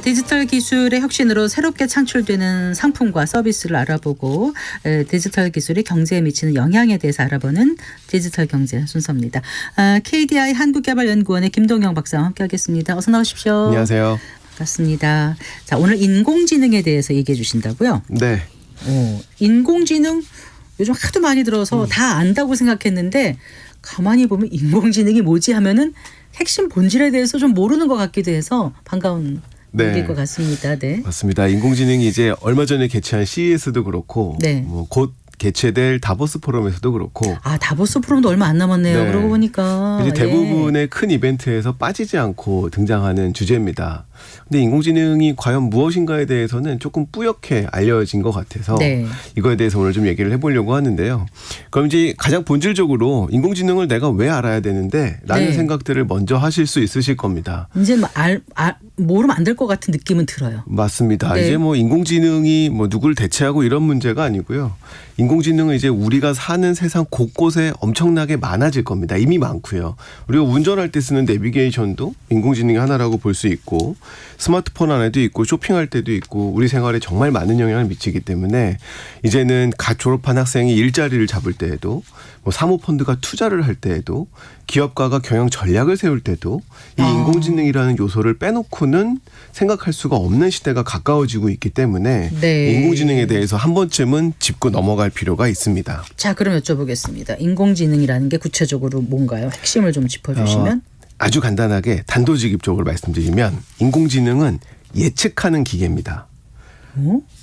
디지털 기술의 혁신으로 새롭게 창출되는 상품과 서비스를 알아보고 디지털 기술이 경제에 미치는 영향에 대해서 알아보는 디지털 경제 순서입니다. KDI 한국개발연구원의 김동영 박사와 함께하겠습니다. 어서 나오십시오. 안녕하세요. 반갑습니다. 자, 오늘 인공지능에 대해서 얘기해 주신다고요? 네. 인공지능 요즘 하도 많이 들어서 다 안다고 생각했는데 가만히 보면 인공지능이 뭐지 하면은 핵심 본질에 대해서 좀 모르는 것 같기도 해서 반가운 일일 것 같습니다. 네. 맞습니다. 인공지능이 이제 얼마 전에 개최한 CES도 그렇고 네. 뭐 곧 개최될 다보스 포럼에서도 그렇고 다보스 포럼도 얼마 안 남았네요. 네. 그러고 보니까. 이제 대부분의 큰 이벤트에서 빠지지 않고 등장하는 주제입니다. 근데 인공지능이 과연 무엇인가에 대해서는 조금 뿌옇게 알려진 것 같아서 네. 이거에 대해서 오늘 좀 얘기를 해보려고 하는데요. 그럼 이제 가장 본질적으로 인공지능을 내가 왜 알아야 되는데 라는 네. 생각들을 먼저 하실 수 있으실 겁니다. 이제 뭐 모르면 안 될 것 같은 느낌은 들어요. 맞습니다. 네. 이제 뭐 인공지능이 뭐 누구를 대체하고 이런 문제가 아니고요. 인공지능은 이제 우리가 사는 세상 곳곳에 엄청나게 많아질 겁니다. 이미 많고요. 우리가 운전할 때 쓰는 내비게이션도 인공지능의 하나라고 볼 수 있고 스마트폰 안에도 있고 쇼핑할 때도 있고 우리 생활에 정말 많은 영향을 미치기 때문에 이제는 갓 졸업한 학생이 일자리를 잡을 때에도 뭐 사모펀드가 투자를 할 때에도 기업가가 경영 전략을 세울 때도 이 인공지능이라는 요소를 빼놓고는 생각할 수가 없는 시대가 가까워지고 있기 때문에 네. 인공지능에 대해서 한 번쯤은 짚고 넘어갈 필요가 있습니다. 자, 그럼 여쭤보겠습니다. 인공지능이라는 게 구체적으로 뭔가요? 핵심을 좀 짚어주시면. 아주 간단하게 단도직입적으로 말씀드리면 인공지능은 예측하는 기계입니다.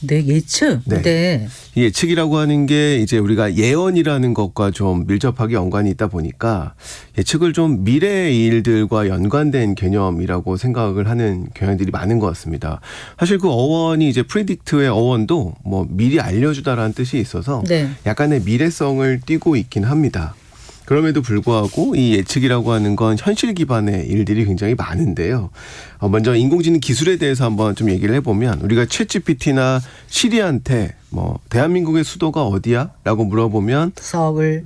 네, 예측. 네. 네. 이 예측이라고 하는 게 이제 우리가 예언이라는 것과 좀 밀접하게 연관이 있다 보니까 예측을 좀 미래의 일들과 연관된 개념이라고 생각을 하는 경향들이 많은 것 같습니다. 사실 그 어원이 이제 프리딕트의 어원도 뭐 미리 알려주다라는 뜻이 있어서 네. 약간의 미래성을 띠고 있긴 합니다. 그럼에도 불구하고 이 예측이라고 하는 건 현실 기반의 일들이 굉장히 많은데요. 먼저 인공지능 기술에 대해서 한번 좀 얘기를 해보면 우리가 챗GPT나 시리한테 뭐 대한민국의 수도가 어디야? 라고 물어보면 서울.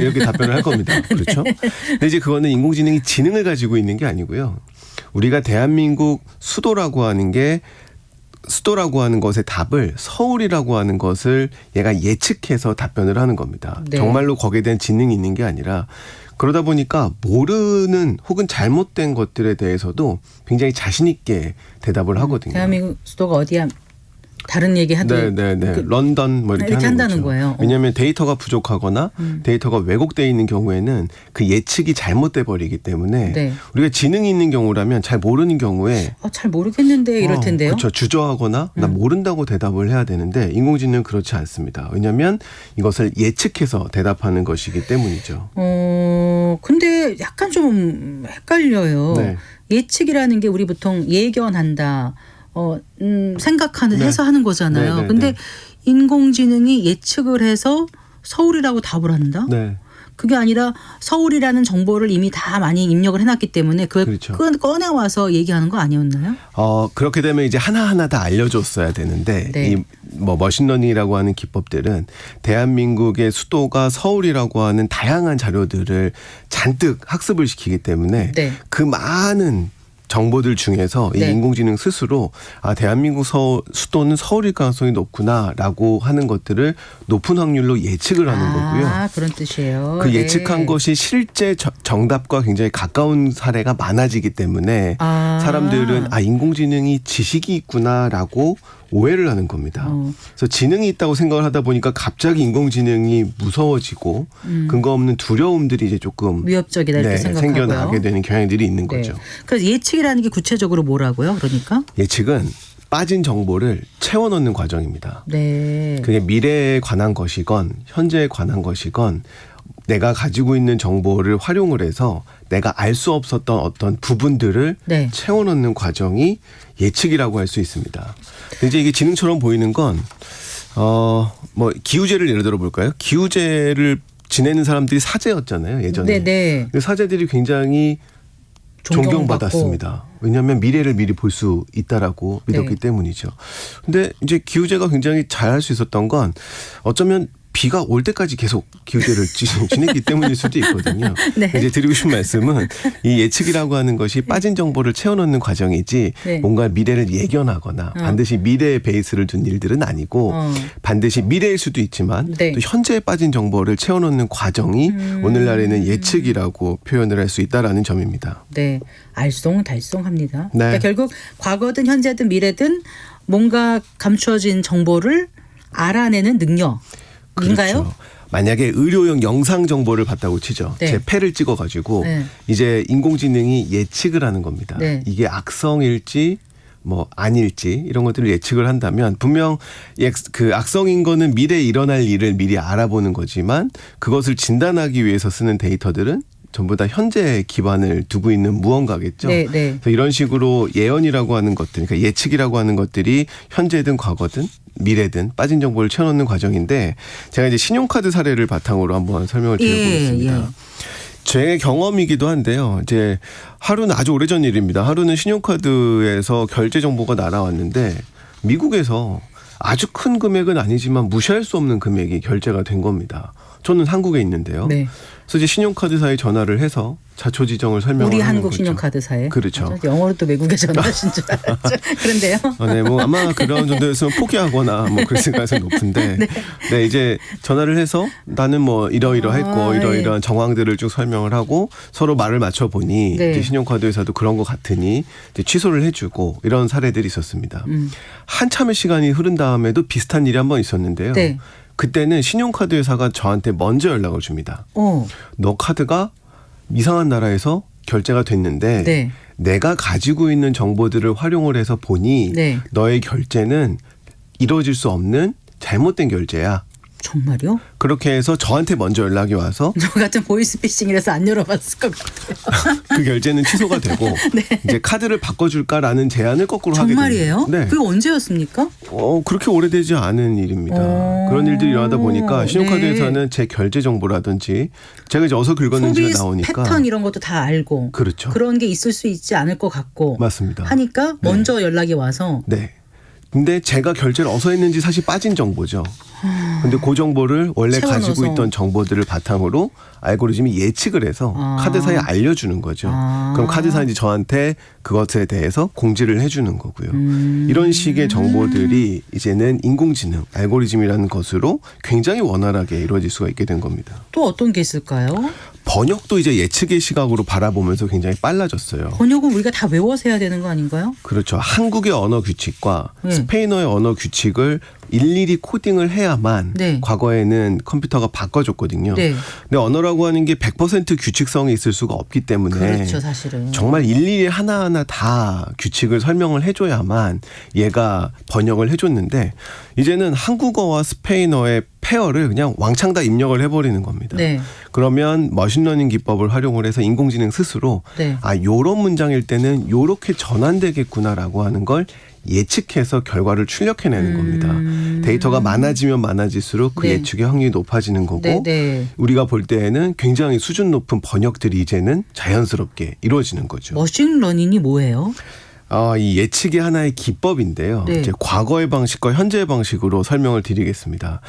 이렇게 답변을 할 겁니다. 그렇죠? 근데 이제 그거는 인공지능이 지능을 가지고 있는 게 아니고요. 우리가 대한민국 수도라고 하는 것의 답을 서울이라고 하는 것을 얘가 예측해서 답변을 하는 겁니다. 네. 정말로 거기에 대한 지능이 있는 게 아니라 그러다 보니까 모르는 혹은 잘못된 것들에 대해서도 굉장히 자신 있게 대답을 하거든요. 대한민국 수도가 어디야? 다른 얘기 하도 네네네. 런던 뭐 이렇게 하는 한다는 거죠. 거예요. 왜냐하면 데이터가 부족하거나 데이터가 왜곡되어 있는 경우에는 그 예측이 잘못돼 버리기 때문에 네. 우리가 지능이 있는 경우라면 잘 모르는 경우에 잘 모르겠는데 이럴 텐데요. 그렇죠. 주저하거나 나 모른다고 대답을 해야 되는데 인공지능은 그렇지 않습니다. 왜냐하면 이것을 예측해서 대답하는 것이기 때문이죠. 근데 약간 좀 헷갈려요. 네. 예측이라는 게 우리 보통 예견한다. 생각하는 해서 하는 거잖아요. 네, 네, 근데 네. 인공지능이 예측을 해서 서울이라고 답을 한다? 네. 그게 아니라 서울이라는 정보를 이미 다 많이 입력을 해놨기 때문에 그걸 그렇죠. 꺼내와서 얘기하는 거 아니었나요? 그렇게 되면 이제 하나하나 다 알려줬어야 되는데 네. 이 뭐 머신러닝이라고 하는 기법들은 대한민국의 수도가 서울이라고 하는 다양한 자료들을 잔뜩 학습을 시키기 때문에 네. 그 많은 정보들 중에서 이 네. 인공지능 스스로 대한민국 수도는 서울일 가능성이 높구나라고 하는 것들을 높은 확률로 예측을 하는 거고요. 그런 뜻이에요. 그 네. 예측한 것이 실제 정답과 굉장히 가까운 사례가 많아지기 때문에 사람들은 인공지능이 지식이 있구나라고 오해를 하는 겁니다. 그래서 지능이 있다고 생각을 하다 보니까 갑자기 인공지능이 무서워지고 근거 없는 두려움들이 이제 조금 위협적이다 이렇게 생각하고요. 생겨나게 되는 경향들이 있는 거죠. 그래서 예측이라는 게 구체적으로 뭐라고요? 그러니까? 예측은 빠진 정보를 채워넣는 과정입니다. 네. 그게 미래에 관한 것이건 현재에 관한 것이건 내가 가지고 있는 정보를 활용을 해서 내가 알 수 없었던 어떤 부분들을 네. 채워넣는 과정이 예측이라고 할 수 있습니다. 근데 이제 이게 지능처럼 보이는 건 뭐 기우제를 예를 들어 볼까요? 기우제를 지내는 사람들이 사제였잖아요, 예전에. 네. 근데 사제들이 굉장히 존경받았습니다. 왜냐하면 미래를 미리 볼 수 있다라고 믿었기 때문이죠. 근데 이제 기우제가 굉장히 잘할 수 있었던 건 어쩌면 비가 올 때까지 계속 기우제를 지냈기 때문일 수도 있거든요. 네. 이제 드리고 싶은 말씀은 이 예측이라고 하는 것이 빠진 정보를 채워넣는 과정이지 네. 뭔가 미래를 예견하거나 반드시 미래의 베이스를 둔 일들은 아니고 반드시 미래일 수도 있지만 네. 또 현재에 빠진 정보를 채워넣는 과정이 오늘날에는 예측이라고 표현을 할 수 있다라는 점입니다. 네. 알쏭달쏭합니다. 네. 그러니까 결국 과거든 현재든 미래든 뭔가 감추어진 정보를 알아내는 능력. 인가요? 그렇죠. 만약에 의료용 영상 정보를 봤다고 치죠. 네. 제 폐를 찍어가지고 네. 이제 인공지능이 예측을 하는 겁니다. 네. 이게 악성일지 뭐 아닐지 이런 것들을 예측을 한다면 분명 그 악성인 거는 미래에 일어날 일을 미리 알아보는 거지만 그것을 진단하기 위해서 쓰는 데이터들은 전부 다 현재에 기반을 두고 있는 무언가겠죠. 네. 그래서 이런 식으로 예언이라고 하는 것들, 그러니까 예측이라고 하는 것들이 현재든 과거든 미래든 빠진 정보를 채워넣는 과정인데 제가 이제 신용카드 사례를 바탕으로 한번 설명을 드려보겠습니다. 제 경험이기도 한데요. 이제 하루는 아주 오래전 일입니다. 하루는 신용카드에서 결제 정보가 날아왔는데 미국에서 아주 큰 금액은 아니지만 무시할 수 없는 금액이 결제가 된 겁니다. 저는 한국에 있는데요. 네. 그래서 이제 신용카드사에 전화를 해서 자초지종을 설명을 우리 하는 한국 거죠. 신용카드사에. 그렇죠. 영어로 또 외국에 전화하신 줄 알았죠. 그런데요. 네, 뭐 아마 그런 정도였으면 포기하거나 뭐 그랬을 가능성이 높은데, 네, 이제 전화를 해서 나는 뭐 이러이러했고 이러이러한 정황들을 쭉 설명을 하고 서로 말을 맞춰 보니 네. 이제 신용카드 회사도 그런 것 같으니 이제 취소를 해주고 이런 사례들이 있었습니다. 한참의 시간이 흐른 다음에도 비슷한 일이 한 번 있었는데요. 네. 그때는 신용카드 회사가 저한테 먼저 연락을 줍니다. 너 카드가 이상한 나라에서 결제가 됐는데 네. 내가 가지고 있는 정보들을 활용을 해서 보니 네. 너의 결제는 이루어질 수 없는 잘못된 결제야. 정말요? 그렇게 해서 저한테 먼저 연락이 와서 저 같은 보이스피싱이라서 안 열어봤을 것 같아요. 그 결제는 취소가 되고 이제 카드를 바꿔줄까라는 제안을 거꾸로 하게 됩니다. 정말이에요? 네. 그게 언제였습니까? 그렇게 오래되지 않은 일입니다. 그런 일들이 일어나다 보니까 신용카드 네. 회사는 제 결제 정보라든지 제가 이제 어디서 긁었는지가 소비 나오니까 패턴 이런 것도 다 알고 그렇죠. 그런 게 있을 수 있지 않을 것 같고 맞습니다. 하니까 먼저 연락이 와서 네. 근데 제가 결제를 어디서 했는지 사실 빠진 정보죠. 근데 그 정보를 원래 채워넣어서. 가지고 있던 정보들을 바탕으로 알고리즘이 예측을 해서 카드사에 알려주는 거죠. 그럼 카드사는 저한테 그것에 대해서 공지를 해주는 거고요. 이런 식의 정보들이 이제는 인공지능, 알고리즘이라는 것으로 굉장히 원활하게 이루어질 수가 있게 된 겁니다. 또 어떤 게 있을까요? 번역도 이제 예측의 시각으로 바라보면서 굉장히 빨라졌어요. 번역은 우리가 다 외워서 해야 되는 거 아닌가요? 그렇죠. 한국의 언어 규칙과 네. 스페인어의 언어 규칙을 일일이 코딩을 해야만 네. 과거에는 컴퓨터가 바꿔줬거든요. 네. 근데 언어라고 하는 게 100% 규칙성이 있을 수가 없기 때문에 그렇죠, 사실은. 정말 일일이 하나하나 다 규칙을 설명을 해줘야만 얘가 번역을 해줬는데 이제는 한국어와 스페인어의 페어를 그냥 왕창 다 입력을 해버리는 겁니다. 네. 그러면 머신러닝 기법을 활용을 해서 인공지능 스스로 네. 요런 문장일 때는 요렇게 전환되겠구나라고 하는 걸 예측해서 결과를 출력해내는 겁니다. 데이터가 많아지면 많아질수록 그 네. 예측의 확률이 높아지는 거고 네. 우리가 볼 때에는 굉장히 수준 높은 번역들이 이제는 자연스럽게 이루어지는 거죠. 머신러닝이 뭐예요? 이 예측이 하나의 기법인데요. 네. 이제 과거의 방식과 현재의 방식으로 설명을 드리겠습니다.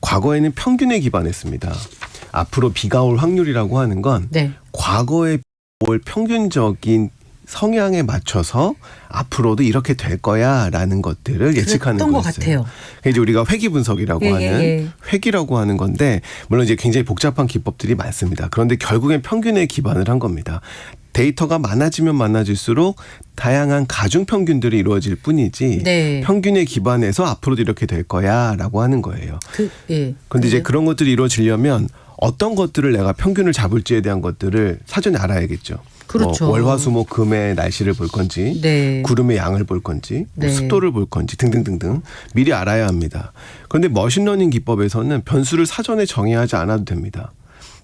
과거에는 평균에 기반했습니다. 앞으로 비가 올 확률이라고 하는 건 네. 과거에 올 평균적인 성향에 맞춰서 앞으로도 이렇게 될 거야라는 것들을 예측하는 그랬던 것 거였어요. 같아요. 그게 이제 우리가 회귀 분석이라고 예, 하는 예. 회귀라고 하는 건데 물론 이제 굉장히 복잡한 기법들이 많습니다. 그런데 결국엔 평균에 기반을 한 겁니다. 데이터가 많아지면 많아질수록 다양한 가중 평균들이 이루어질 뿐이지 네. 평균에 기반해서 앞으로도 이렇게 될 거야라고 하는 거예요. 예. 그런데 이제 그래요? 그런 것들이 이루어지려면 어떤 것들을 내가 평균을 잡을지에 대한 것들을 사전에 알아야겠죠. 그렇죠. 뭐 월화수목 금의 날씨를 볼 건지 네. 구름의 양을 볼 건지 뭐 네. 습도를 볼 건지 등등등등 미리 알아야 합니다. 그런데 머신러닝 기법에서는 변수를 사전에 정의하지 않아도 됩니다.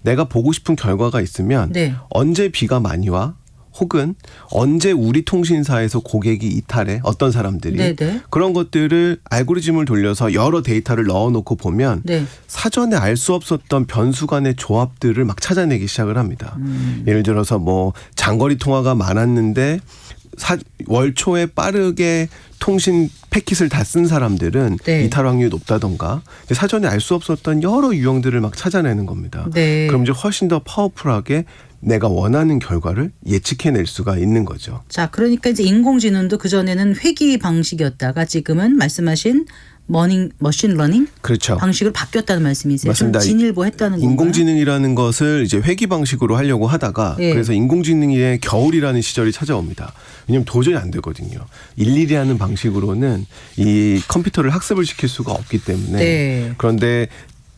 내가 보고 싶은 결과가 있으면 네. 언제 비가 많이 와 혹은 언제 우리 통신사에서 고객이 이탈해 어떤 사람들이 네네. 그런 것들을 알고리즘을 돌려서 여러 데이터를 넣어놓고 보면 네. 사전에 알 수 없었던 변수 간의 조합들을 막 찾아내기 시작을 합니다. 예를 들어서 뭐 장거리 통화가 많았는데 월 초에 빠르게 통신 패킷을 다 쓴 사람들은 네. 이탈 확률이 높다던가 사전에 알 수 없었던 여러 유형들을 막 찾아내는 겁니다. 네. 그럼 이제 훨씬 더 파워풀하게 내가 원하는 결과를 예측해낼 수가 있는 거죠. 자, 그러니까 이제 인공지능도 그전에는 회귀 방식이었다가 지금은 말씀하신 머신러닝 그렇죠. 방식으로 바뀌었다는 말씀이세요. 맞습니다. 좀 진일보했다는 건가요? 인공지능이라는 것을 이제 회귀 방식으로 하려고 하다가 예. 그래서 인공지능의 겨울이라는 시절이 찾아옵니다. 왜냐하면 도저히 안 되거든요. 일일이 하는 방식으로는 이 컴퓨터를 학습을 시킬 수가 없기 때문에 네. 그런데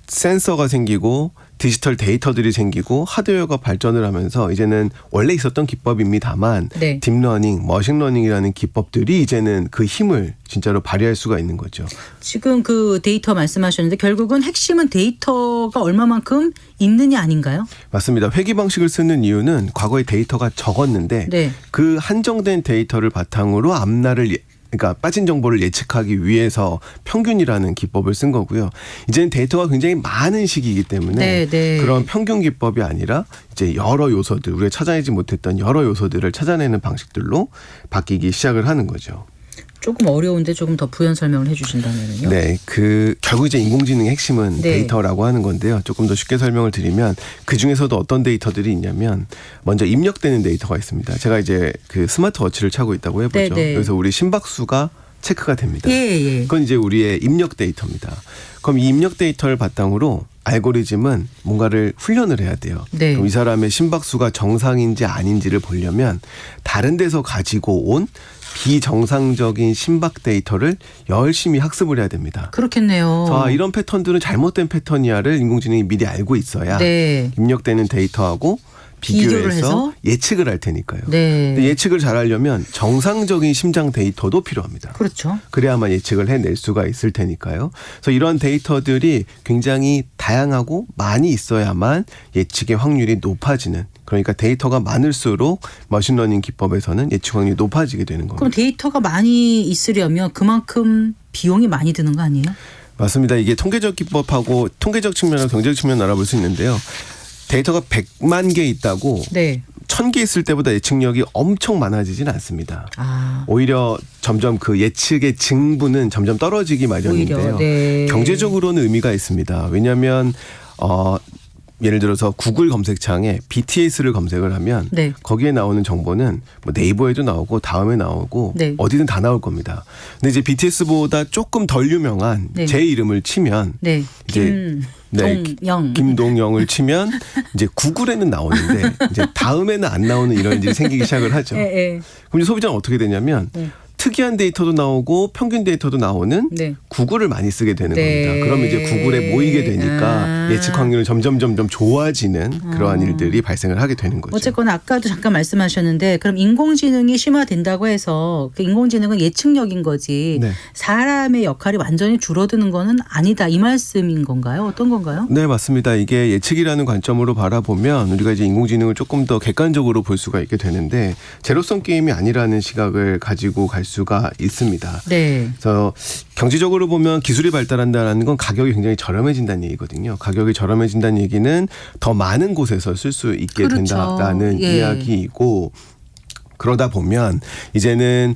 센서가 생기고 디지털 데이터들이 생기고 하드웨어가 발전을 하면서 이제는 원래 있었던 기법입니다만 네. 딥러닝, 머신러닝이라는 기법들이 이제는 그 힘을 진짜로 발휘할 수가 있는 거죠. 지금 그 데이터 말씀하셨는데 결국은 핵심은 데이터가 얼마만큼 있느냐 아닌가요? 맞습니다. 회귀 방식을 쓰는 이유는 과거에 데이터가 적었는데 네. 그 한정된 데이터를 바탕으로 앞날을 그러니까 빠진 정보를 예측하기 위해서 평균이라는 기법을 쓴 거고요. 이제는 데이터가 굉장히 많은 시기이기 때문에 네, 네. 그런 평균 기법이 아니라 이제 여러 요소들 우리가 찾아내지 못했던 여러 요소들을 찾아내는 방식들로 바뀌기 시작을 하는 거죠. 조금 어려운데 조금 더 부연 설명을 해 주신다면요. 네, 결국 이제 인공지능의 핵심은 네. 데이터라고 하는 건데요. 조금 더 쉽게 설명을 드리면 그 중에서도 어떤 데이터들이 있냐면 먼저 입력되는 데이터가 있습니다. 제가 이제 그 스마트워치를 차고 있다고 해보죠. 네, 네. 그래서 우리 심박수가 체크가 됩니다. 예. 그건 이제 우리의 입력 데이터입니다. 그럼 이 입력 데이터를 바탕으로 알고리즘은 뭔가를 훈련을 해야 돼요. 네. 그럼 이 사람의 심박수가 정상인지 아닌지를 보려면 다른 데서 가지고 온 비정상적인 심박 데이터를 열심히 학습을 해야 됩니다. 그렇겠네요. 자, 이런 패턴들은 잘못된 패턴이야를 인공지능이 미리 알고 있어야 네. 입력되는 데이터하고 비교를 비교해서 해서? 예측을 할 테니까요. 네. 근데 예측을 잘 하려면 정상적인 심장 데이터도 필요합니다. 그렇죠. 그래야만 예측을 해낼 수가 있을 테니까요. 그래서 이런 데이터들이 굉장히 다양하고 많이 있어야만 예측의 확률이 높아지는 그러니까 데이터가 많을수록 머신러닝 기법에서는 예측 확률이 높아지게 되는 겁니다. 그럼 데이터가 많이 있으려면 그만큼 비용이 많이 드는 거 아니에요? 맞습니다. 이게 통계적 기법하고 통계적 측면하고 경제적 측면 알아볼 수 있는데요. 데이터가 100만 개 있다고 네. 1000개 있을 때보다 예측력이 엄청 많아지진 않습니다. 아. 오히려 점점 그 예측의 증부는 점점 떨어지기 마련인데요. 오히려, 네. 경제적으로는 의미가 있습니다. 왜냐하면 예를 들어서 구글 검색창에 BTS를 검색을 하면 네. 거기에 나오는 정보는 뭐 네이버에도 나오고 다음에 나오고 네. 어디든 다 나올 겁니다. 근데 이제 BTS보다 조금 덜 유명한 네. 제 이름을 치면 네. 이제 김동영. 김동영을 치면 이제 구글에는 나오는데 이제 다음에는 안 나오는 이런 일이 생기기 시작을 하죠. 예. 그럼 이제 소비자는 어떻게 되냐면 네. 특이한 데이터도 나오고 평균 데이터도 나오는 네. 구글을 많이 쓰게 되는 네. 겁니다. 그러면 이제 구글에 모이게 되니까 예측 확률은 점점 좋아지는 그러한 일들이 발생을 하게 되는 거죠. 어쨌거나 아까도 잠깐 말씀하셨는데 그럼 인공지능이 심화된다고 해서 그 인공지능은 예측력인 거지 네. 사람의 역할이 완전히 줄어드는 거는 아니다 이 말씀인 건가요? 어떤 건가요? 네, 맞습니다. 이게 예측이라는 관점으로 바라보면 우리가 이제 인공지능을 조금 더 객관적으로 볼 수가 있게 되는데 제로섬 게임이 아니라는 시각을 가지고 갈 수가 있습니다. 네. 그래서 경제적으로 보면 기술이 발달한다는 건 가격이 굉장히 저렴해진다는 얘기거든요. 가격이 저렴해진다는 얘기는 더 많은 곳에서 쓸 수 있게 그렇죠. 된다라는 예. 이야기이고 그러다 보면 이제는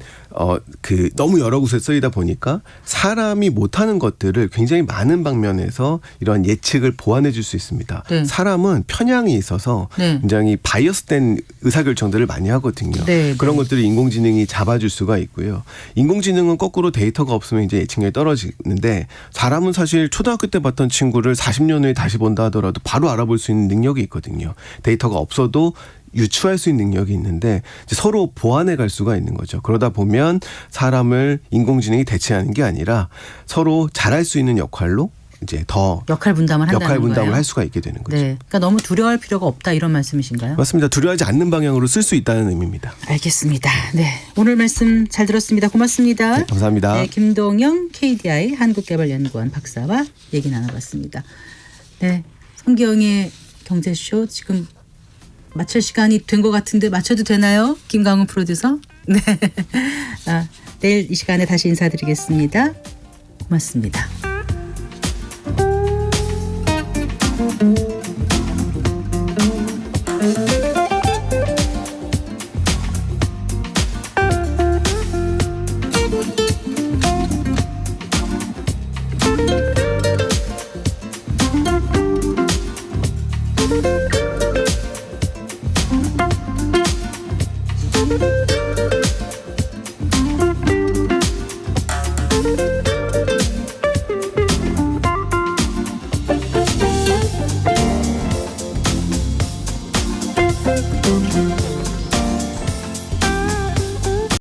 너무 여러 곳에 쓰이다 보니까 사람이 못하는 것들을 굉장히 많은 방면에서 이런 예측을 보완해 줄 수 있습니다. 네. 사람은 편향이 있어서 네. 굉장히 바이어스된 의사결정들을 많이 하거든요. 네, 그런 네. 것들을 인공지능이 잡아줄 수가 있고요. 인공지능은 거꾸로 데이터가 없으면 이제 예측력이 떨어지는데 사람은 사실 초등학교 때 봤던 친구를 40년 후에 다시 본다 하더라도 바로 알아볼 수 있는 능력이 있거든요. 데이터가 없어도 유추할 수 있는 능력이 있는데 이제 서로 보완해 갈 수가 있는 거죠. 그러다 보면 사람을 인공지능이 대체하는 게 아니라 서로 잘할 수 있는 역할로 이제 더 역할 분담을 한다는 역할 분담을 거예요. 할 수가 있게 되는 거죠. 네, 그러니까 너무 두려워할 필요가 없다 이런 말씀이신가요? 맞습니다. 두려워하지 않는 방향으로 쓸 수 있다는 의미입니다. 알겠습니다. 네, 오늘 말씀 잘 들었습니다. 고맙습니다. 네, 감사합니다. 네, 김동영 KDI 한국개발연구원 박사와 얘기 나눠봤습니다. 네, 성기영의 경제쇼 지금 마칠 시간이 된 것 같은데 맞춰도 되나요? 김강훈 프로듀서. 네, 내일 이 시간에 다시 인사드리겠습니다. 고맙습니다.